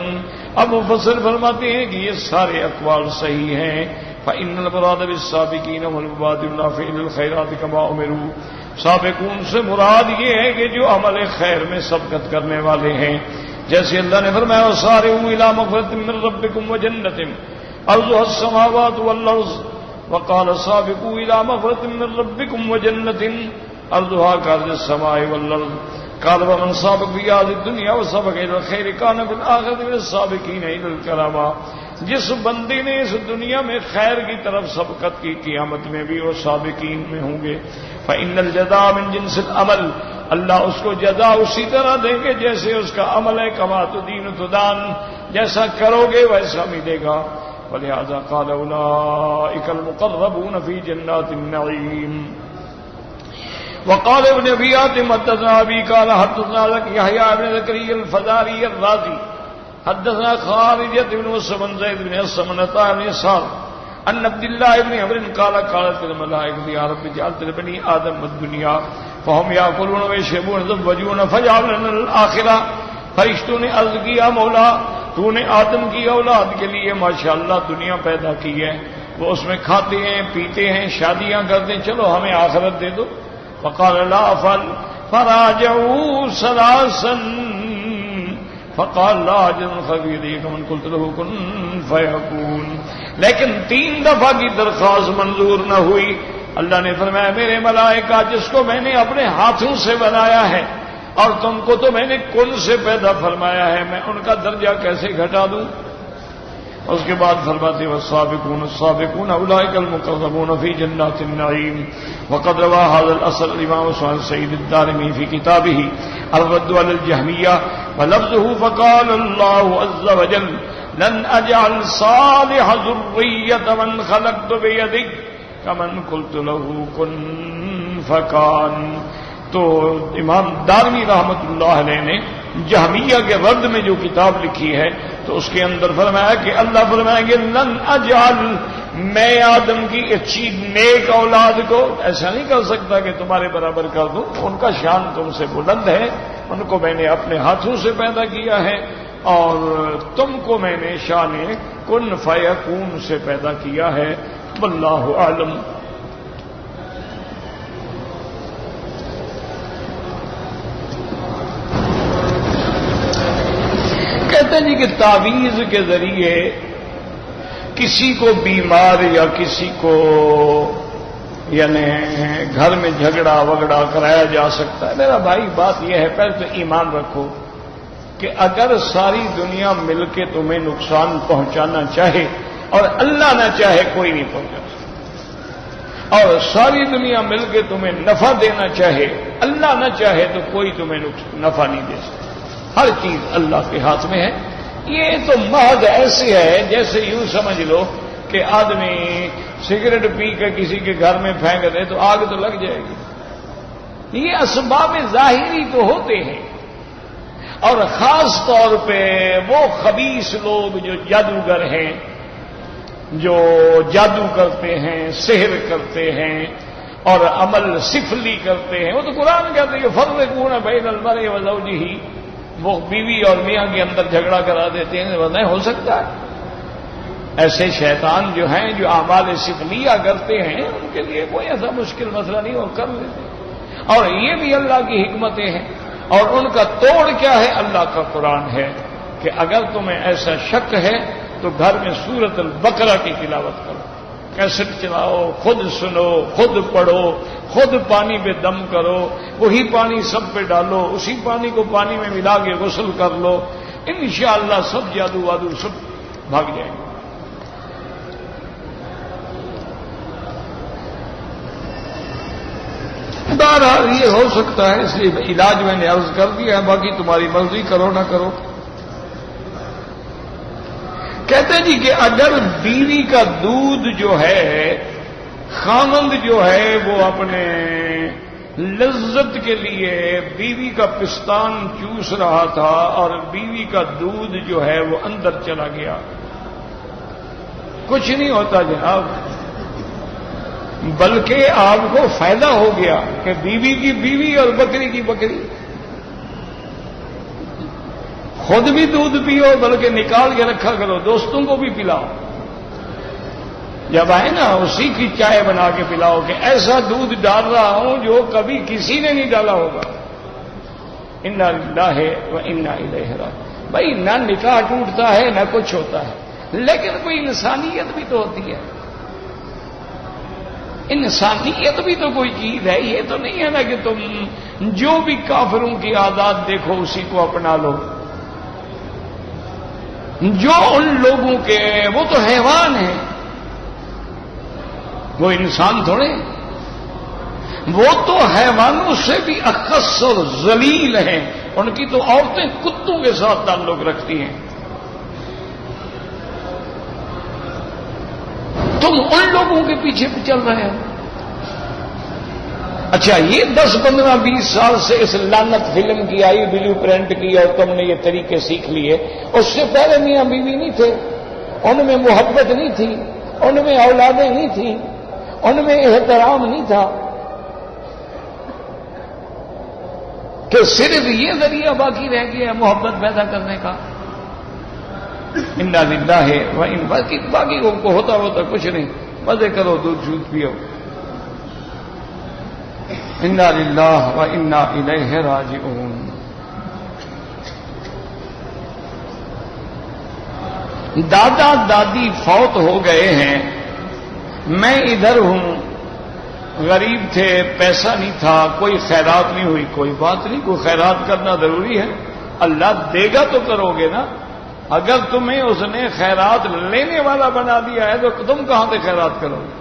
اب مفسر فرماتے ہیں کہ یہ سارے اقوال صحیح ہیں. فإن المراد بالسابقین هم المبادرون فی الخیرات کما امروا، سابقون سے مراد یہ ہے کہ جو عمل خیر میں سبقت کرنے والے ہیں، جیسے اللہ نے فرمایا وسارعوا الی مغفرۃ من ربکم وجنۃ عرضها السماوات والارض. وقال سابقوا الی مغفرۃ من ربکم وجنۃ عرضها كعرض السماء والارض. قال ومن سابق في هذه الدنيا وسبق الى الخير كان في الاخره من السابقين الى الكرامه. جس بندے نے اس دنیا میں خیر کی طرف سبقت کی قیامت میں بھی وہ سابقین میں ہوں گے. فإن الجزاء من جنس العمل، اللہ اس کو جزا اسی طرح دیں گے جیسے اس کا عمل ہے، کما تدین تدان، جیسا کرو گے ویسا ملے گا. ولہذا قال اولئک المقربون فی جنات النعیم. وقال ابن ابي حاتم حدثنا ابي قال حدثنا يحيى بن زكريا الفزاري الرازي حدثنا خارجة بن مسلم زيد بن اسلم بن يسار ان عبد الله بن عمرو قال قالت الملائكة يا رب اجعل لبني آدم الدنيا فهم يأكلون ويشربون ويتزوجون فاجعل لنا الآخرة. فرشتوں نے عرض کیا مولا تو نے آدم کی اولاد کے لیے ماشاءاللہ دنیا پیدا کی ہے، وہ اس میں کھاتے ہیں پیتے ہیں شادیاں کرتے ہیں، چلو ہمیں آخرت دے دو. فقال لا افعل فراجعوا ثلاثا فقال لا اجد خبيرك من قلت له كن فيكون. لیکن 3 دفعہ کی درخواست منظور نہ ہوئی. اللہ نے فرمایا میرے ملائکہ جس کو میں نے اپنے ہاتھوں سے بنایا ہے اور تم کو تو میں نے کن سے پیدا فرمایا ہے، میں ان کا درجہ کیسے گھٹا دوں. اس کے بعد فرماتے والسابقون السابقون اولئک المقربون فی جنات النعیم. وقد روى هذا الاثر الامام سعید الدارمی فی کتابہ الرد علی الجہمیہ ولفظه فقال الله عز وجل لن اجعل صالح ذریۃ من خلقت بیدک کمن قلت له کن فکان. تو امام دارمی رحمۃ اللہ علیہ نے جہمیہ کے رد میں جو کتاب لکھی ہے تو اس کے اندر فرمایا کہ اللہ فرمائیں گے لن اجعل، میں آدم کی اچھی نیک اولاد کو ایسا نہیں کر سکتا کہ تمہارے برابر کر دوں، ان کا شان تم سے بلند ہے، ان کو میں نے اپنے ہاتھوں سے پیدا کیا ہے اور تم کو میں نے شان کن فیکون سے پیدا کیا ہے. واللہ اعلم. کہتے ہیں جی کہ تعویذ کے ذریعے کسی کو بیمار یا کسی کو یعنی گھر میں جھگڑا وگڑا کرایا جا سکتا ہے. میرا بھائی بات یہ ہے پہلے تو ایمان رکھو کہ اگر ساری دنیا مل کے تمہیں نقصان پہنچانا چاہے اور اللہ نہ چاہے کوئی نہیں پہنچا سکتا، اور ساری دنیا مل کے تمہیں نفع دینا چاہے اللہ نہ چاہے تو کوئی تمہیں نفع نہیں دے سکتا. ہر چیز اللہ کے ہاتھ میں ہے. یہ تو محض ایسے ہے جیسے یوں سمجھ لو کہ آدمی سگریٹ پی کر کسی کے گھر میں پھینک دے تو آگ تو لگ جائے گی. یہ اسباب ظاہری تو ہوتے ہیں، اور خاص طور پہ وہ خبیث لوگ جو جادوگر ہیں، جو جادو کرتے ہیں، سحر کرتے ہیں اور عمل سفلی کرتے ہیں. وہ تو قرآن کہتے ہیں کہ فرقون بین المرء وزوجہ، وہ بیوی اور میاں کے اندر جھگڑا کرا دیتے ہیں. وہ نہیں ہو سکتا ہے. ایسے شیطان جو ہیں جو اعمال سفلیہ کرتے ہیں ان کے لیے کوئی ایسا مشکل مسئلہ نہیں وہ کر لیتے. اور یہ بھی اللہ کی حکمتیں ہیں. اور ان کا توڑ کیا ہے؟ اللہ کا قرآن ہے کہ اگر تمہیں ایسا شک ہے تو گھر میں سورۃ البقرہ کی تلاوت کرو، کیسٹ چلاؤ، خود سنو، خود پڑھو، خود پانی پہ دم کرو، وہی پانی سب پہ ڈالو، اسی پانی کو پانی میں ملا کے غسل کر لو، انشاءاللہ سب جادو وادو سب بھاگ جائیں گے. بہرحال یہ ہو سکتا ہے، اس لیے علاج میں نے عرض کر دیا ہے، باقی تمہاری مرضی کرو نہ کرو. کہتے ہیں جی کہ اگر بیوی کا دودھ جو ہے خاوند جو ہے وہ اپنے لذت کے لیے بیوی کا پستان چوس رہا تھا اور بیوی کا دودھ جو ہے وہ اندر چلا گیا، کچھ نہیں ہوتا جناب، بلکہ آپ کو فائدہ ہو گیا کہ بیوی کی بیوی اور بکری کی بکری. خود بھی دودھ پیو بلکہ نکال کے رکھا کرو، دوستوں کو بھی پلاؤ. جب آئے نا اسی کی چائے بنا کے پلاؤ کہ ایسا دودھ ڈال رہا ہوں جو کبھی کسی نے نہیں ڈالا ہوگا. انا للہ و انا الیہ راجعون. بھائی نہ نکاح ٹوٹتا ہے نہ کچھ ہوتا ہے، لیکن کوئی انسانیت بھی تو ہوتی ہے. انسانیت بھی تو کوئی چیز ہے. یہ تو نہیں ہے نا کہ تم جو بھی کافروں کی عادات دیکھو اسی کو اپنا لو. جو ان لوگوں کے وہ تو حیوان ہیں، وہ انسان تھوڑے. وہ تو حیوانوں سے بھی اخص اور ذلیل ہیں، ان کی تو عورتیں کتوں کے ساتھ تعلق رکھتی ہیں. تم ان لوگوں کے پیچھے چل رہے ہو. اچھا، یہ 10 15 20 سال سے اس لعنت فلم کی آئی بلیو پرنٹ کی اور تم نے یہ طریقے سیکھ لیے. اس سے پہلے میاں بیوی نہیں تھے، ان میں محبت نہیں تھی، ان میں اولادیں نہیں تھیں، ان میں احترام نہیں تھا، کہ صرف یہ ذریعہ باقی رہ گیا ہے محبت پیدا کرنے کا. انا للہ و انا، باقی کو ہوتا کچھ نہیں، مزے کرو، دودھ شودھ پیو. انا للہ و انا الیہ راجعون. دادا دادی فوت ہو گئے ہیں، میں ادھر ہوں، غریب تھے، پیسہ نہیں تھا، کوئی خیرات نہیں ہوئی. کوئی بات نہیں، کوئی خیرات کرنا ضروری ہے، اللہ دے گا تو کرو گے نا. اگر تمہیں اس نے خیرات لینے والا بنا دیا ہے تو تم کہاں سے خیرات کرو گے؟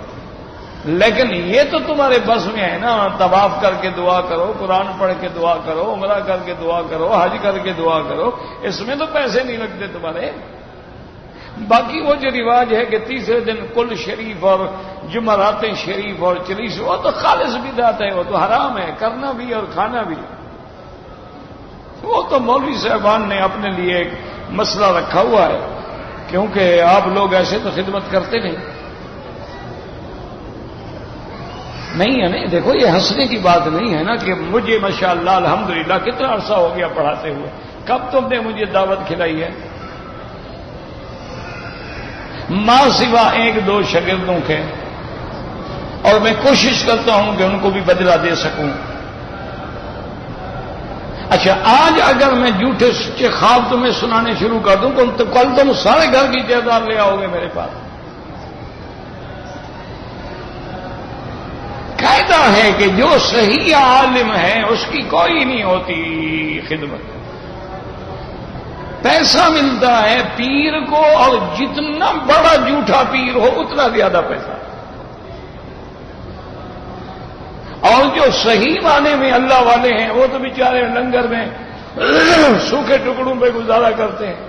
لیکن یہ تو تمہارے بس میں ہے نا، طواف کر کے دعا کرو، قرآن پڑھ کے دعا کرو، عمرہ کر کے دعا کرو، حج کر کے دعا کرو، اس میں تو پیسے نہیں لگتے تمہارے. باقی وہ جو رواج ہے کہ تیسرے دن کل شریف اور جمعرات شریف اور چلیس، وہ تو خالص بدعت ہے، وہ تو حرام ہے، کرنا بھی اور کھانا بھی. وہ تو مولوی صاحبان نے اپنے لیے ایک مسئلہ رکھا ہوا ہے، کیونکہ آپ لوگ ایسے تو خدمت کرتے نہیں ہے نا. دیکھو، یہ ہنسنے کی بات نہیں ہے نا کہ مجھے ماشاءاللہ الحمدللہ کتنا عرصہ ہو گیا پڑھاتے ہوئے، کب تم نے مجھے دعوت کھلائی ہے؟ ماں سوا 1 2 شاگردوں کے، اور میں کوشش کرتا ہوں کہ ان کو بھی بدلہ دے سکوں. اچھا، آج اگر میں جھوٹے سچے خواب تمہیں سنانے شروع کر دوں تو کل تم سارے گھر کی جائیداد لے آؤ گے میرے پاس. قاعدہ ہے کہ جو صحیح عالم ہے اس کی کوئی نہیں ہوتی خدمت. پیسہ ملتا ہے پیر کو، اور جتنا بڑا جھوٹا پیر ہو اتنا زیادہ پیسہ. اور جو صحیح معنی میں اللہ والے ہیں وہ تو بیچارے لنگر میں سوکھے ٹکڑوں پہ گزارا کرتے ہیں،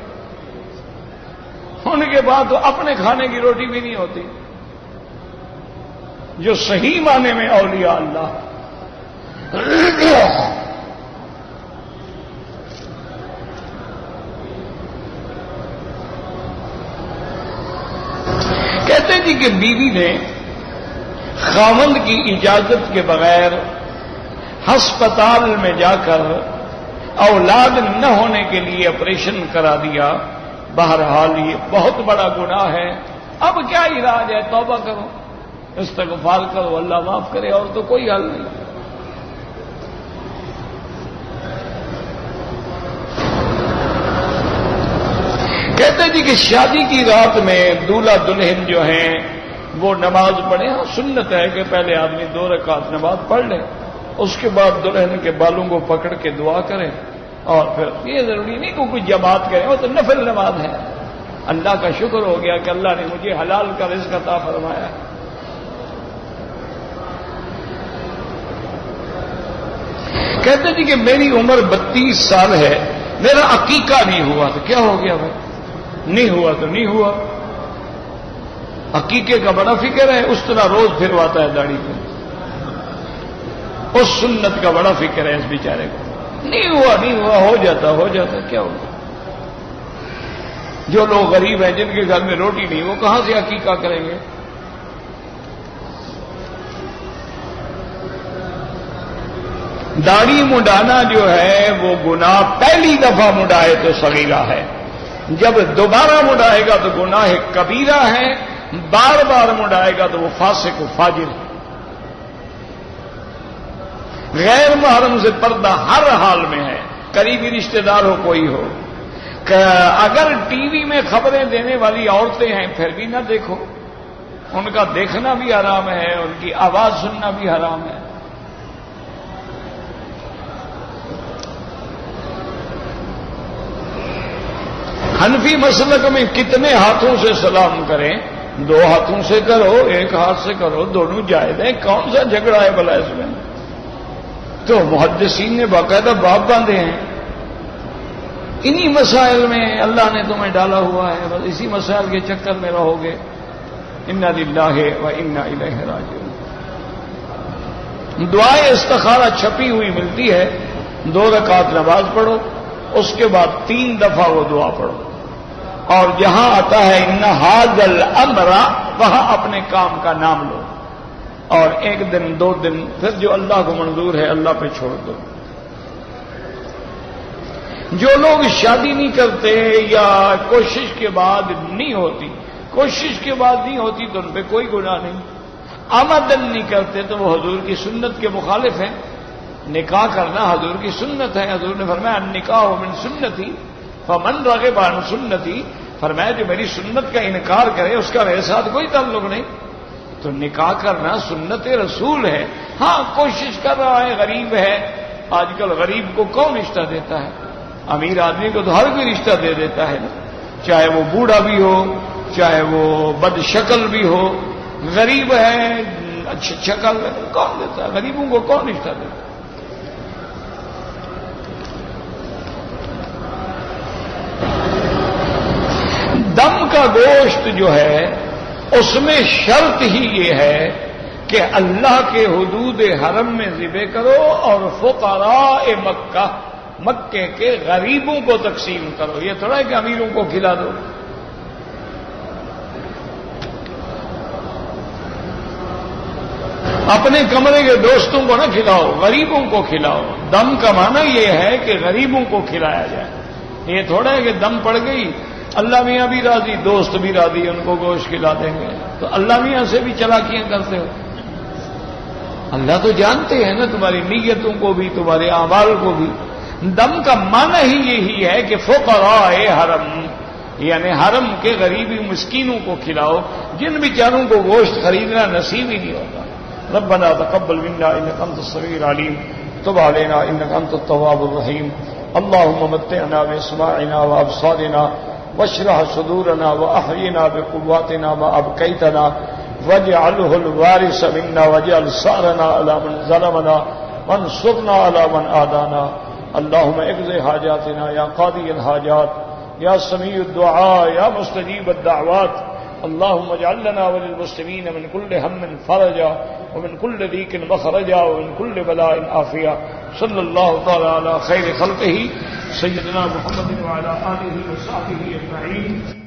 ان کے بعد تو اپنے کھانے کی روٹی بھی نہیں ہوتی. جو صحیح معنی میں اولیاء اللہ، کہتے جی کہ بیوی نے خاوند کی اجازت کے بغیر ہسپتال میں جا کر اولاد نہ ہونے کے لیے آپریشن کرا دیا. بہرحال یہ بہت بڑا گناہ ہے. اب کیا علاج ہے؟ توبہ کرو، استغفار کرو، اللہ معاف کرے، اور تو کوئی حل نہیں. کہتے جی کہ شادی کی رات میں دولہا دلہن جو ہیں وہ نماز پڑھیں. ہاں، سنت ہے کہ پہلے آدمی 2 رکعت نماز پڑھ لے، اس کے بعد دلہن کے بالوں کو پکڑ کے دعا کریں، اور پھر یہ ضروری نہیں کہ کوئی جماعت کرے، وہ تو نفل نماز ہے. اللہ کا شکر ہو گیا کہ اللہ نے مجھے حلال کا رزق عطا فرمایا. کہتے جی کہ میری عمر 32 سال ہے، میرا عقیقہ نہیں ہوا. تو کیا ہو گیا بھائی؟ نہیں ہوا تو نہیں ہوا. عقیقے کا بڑا فکر ہے، اس طرح روز پھرواتا ہے داڑھی پہ. اس سنت کا بڑا فکر ہے اس بیچارے کو. نہیں ہوا، ہو جاتا کیا ہوگا. جو لوگ غریب ہیں، جن کے گھر میں روٹی نہیں، وہ کہاں سے عقیقہ کریں گے؟ داڑھی منڈانا جو ہے وہ گناہ پہلی دفعہ منڈائے تو صغیرہ ہے، جب دوبارہ منڈائے گا تو گناہ کبیرہ ہے، بار بار منڈائے گا تو وہ فاسق و فاجر ہے. غیر محرم سے پردہ ہر حال میں ہے، قریبی رشتہ دار ہو کوئی ہو. اگر ٹی وی میں خبریں دینے والی عورتیں ہیں پھر بھی نہ دیکھو، ان کا دیکھنا بھی حرام ہے، ان کی آواز سننا بھی حرام ہے. حنفی مسلک میں کتنے ہاتھوں سے سلام کریں؟ دو ہاتھوں سے کرو، ایک ہاتھ سے کرو، دونوں جائز ہیں، کون سا جھگڑا ہے بھلا اس میں؟ تو محدثین نے باقاعدہ باب باندھے ہیں، انہی مسائل میں اللہ نے تمہیں ڈالا ہوا ہے، بس اسی مسائل کے چکر میں رہو گے۔ انا للہ و انا الیہ راجعون۔ دعائے استخارہ چھپی ہوئی ملتی ہے، 2 رکعت نماز پڑھو، اس کے بعد 3 دفعہ وہ دعا پڑھو، اور جہاں آتا ہے ان ھذا الامر وہاں اپنے کام کا نام لو، اور 1 دن 2 دن پھر جو اللہ کو منظور ہے اللہ پہ چھوڑ دو۔ جو لوگ شادی نہیں کرتے یا کوشش کے بعد نہیں ہوتی، کوشش کے بعد نہیں ہوتی تو ان پہ کوئی گناہ نہیں، آمدن نہیں کرتے تو وہ حضور کی سنت کے مخالف ہیں۔ نکاح کرنا حضور کی سنت ہے، حضور نے فرمایا النکاح من سنتی فمن رغب عن سنتی، فرمایا جو میری سنت کا انکار کرے اس کا میرے ساتھ کوئی تعلق نہیں۔ تو نکاح کرنا سنت رسول ہے۔ ہاں کوشش کر رہا ہے، غریب ہے، آج کل غریب کو کون رشتہ دیتا ہے؟ امیر آدمی کو تو ہر کوئی رشتہ دے دیتا ہے نا، چاہے وہ بوڑھا بھی ہو، چاہے وہ بد شکل بھی ہو، غریب ہے اچھی شکل کون دیتا ہے؟ غریبوں کو کون رشتہ دیتا ہے؟ دم کا گوشت جو ہے اس میں شرط ہی یہ ہے کہ اللہ کے حدود حرم میں ذبح کرو اور فقراء مکے کے غریبوں کو تقسیم کرو، یہ تھوڑا ہے کہ امیروں کو کھلا دو۔ اپنے کمرے کے دوستوں کو نہ کھلاؤ، غریبوں کو کھلاؤ۔ دم کا معنی یہ ہے کہ غریبوں کو کھلایا جائے، یہ تھوڑا ہے کہ دم پڑ گئی اللہ میاں بھی راضی، دوست بھی راضی، ان کو گوشت کھلا دیں گے، تو اللہ میاں سے بھی چلاکیاں کرتے ہو۔ اللہ تو جانتے ہیں نا تمہاری نیتوں کو بھی، تمہارے اعمال کو بھی۔ دم کا معنی ہی یہی ہے کہ فقراء حرم، یعنی حرم کے غریبی مسکینوں کو کھلاؤ، جن بیچاروں کو گوشت خریدنا نصیب ہی نہیں ہوتا۔ ربنا تقبل منا انك انت السميع العليم تب علينا انك انت التواب الرحيم اللهم متعنا باسماعنا وابصارنا واشرح صدورنا واحينا بقواتنا ما ابقيتنا واجعله الوارث منا واجعل ثارنا على من ظلمنا وانصرنا على من عادانا اللهم اقض حاجاتنا يا قاضي الحاجات يا سميع الدعاء يا مستجيب الدعوات اللهم اجعل لنا وللمسلمين من كل هم فرجا ومن كل ضيق مخرجا ومن كل بلاء عافية صلى الله تعالى على خير خلقه سيدنا محمد وعلى آله وصحبه أجمعين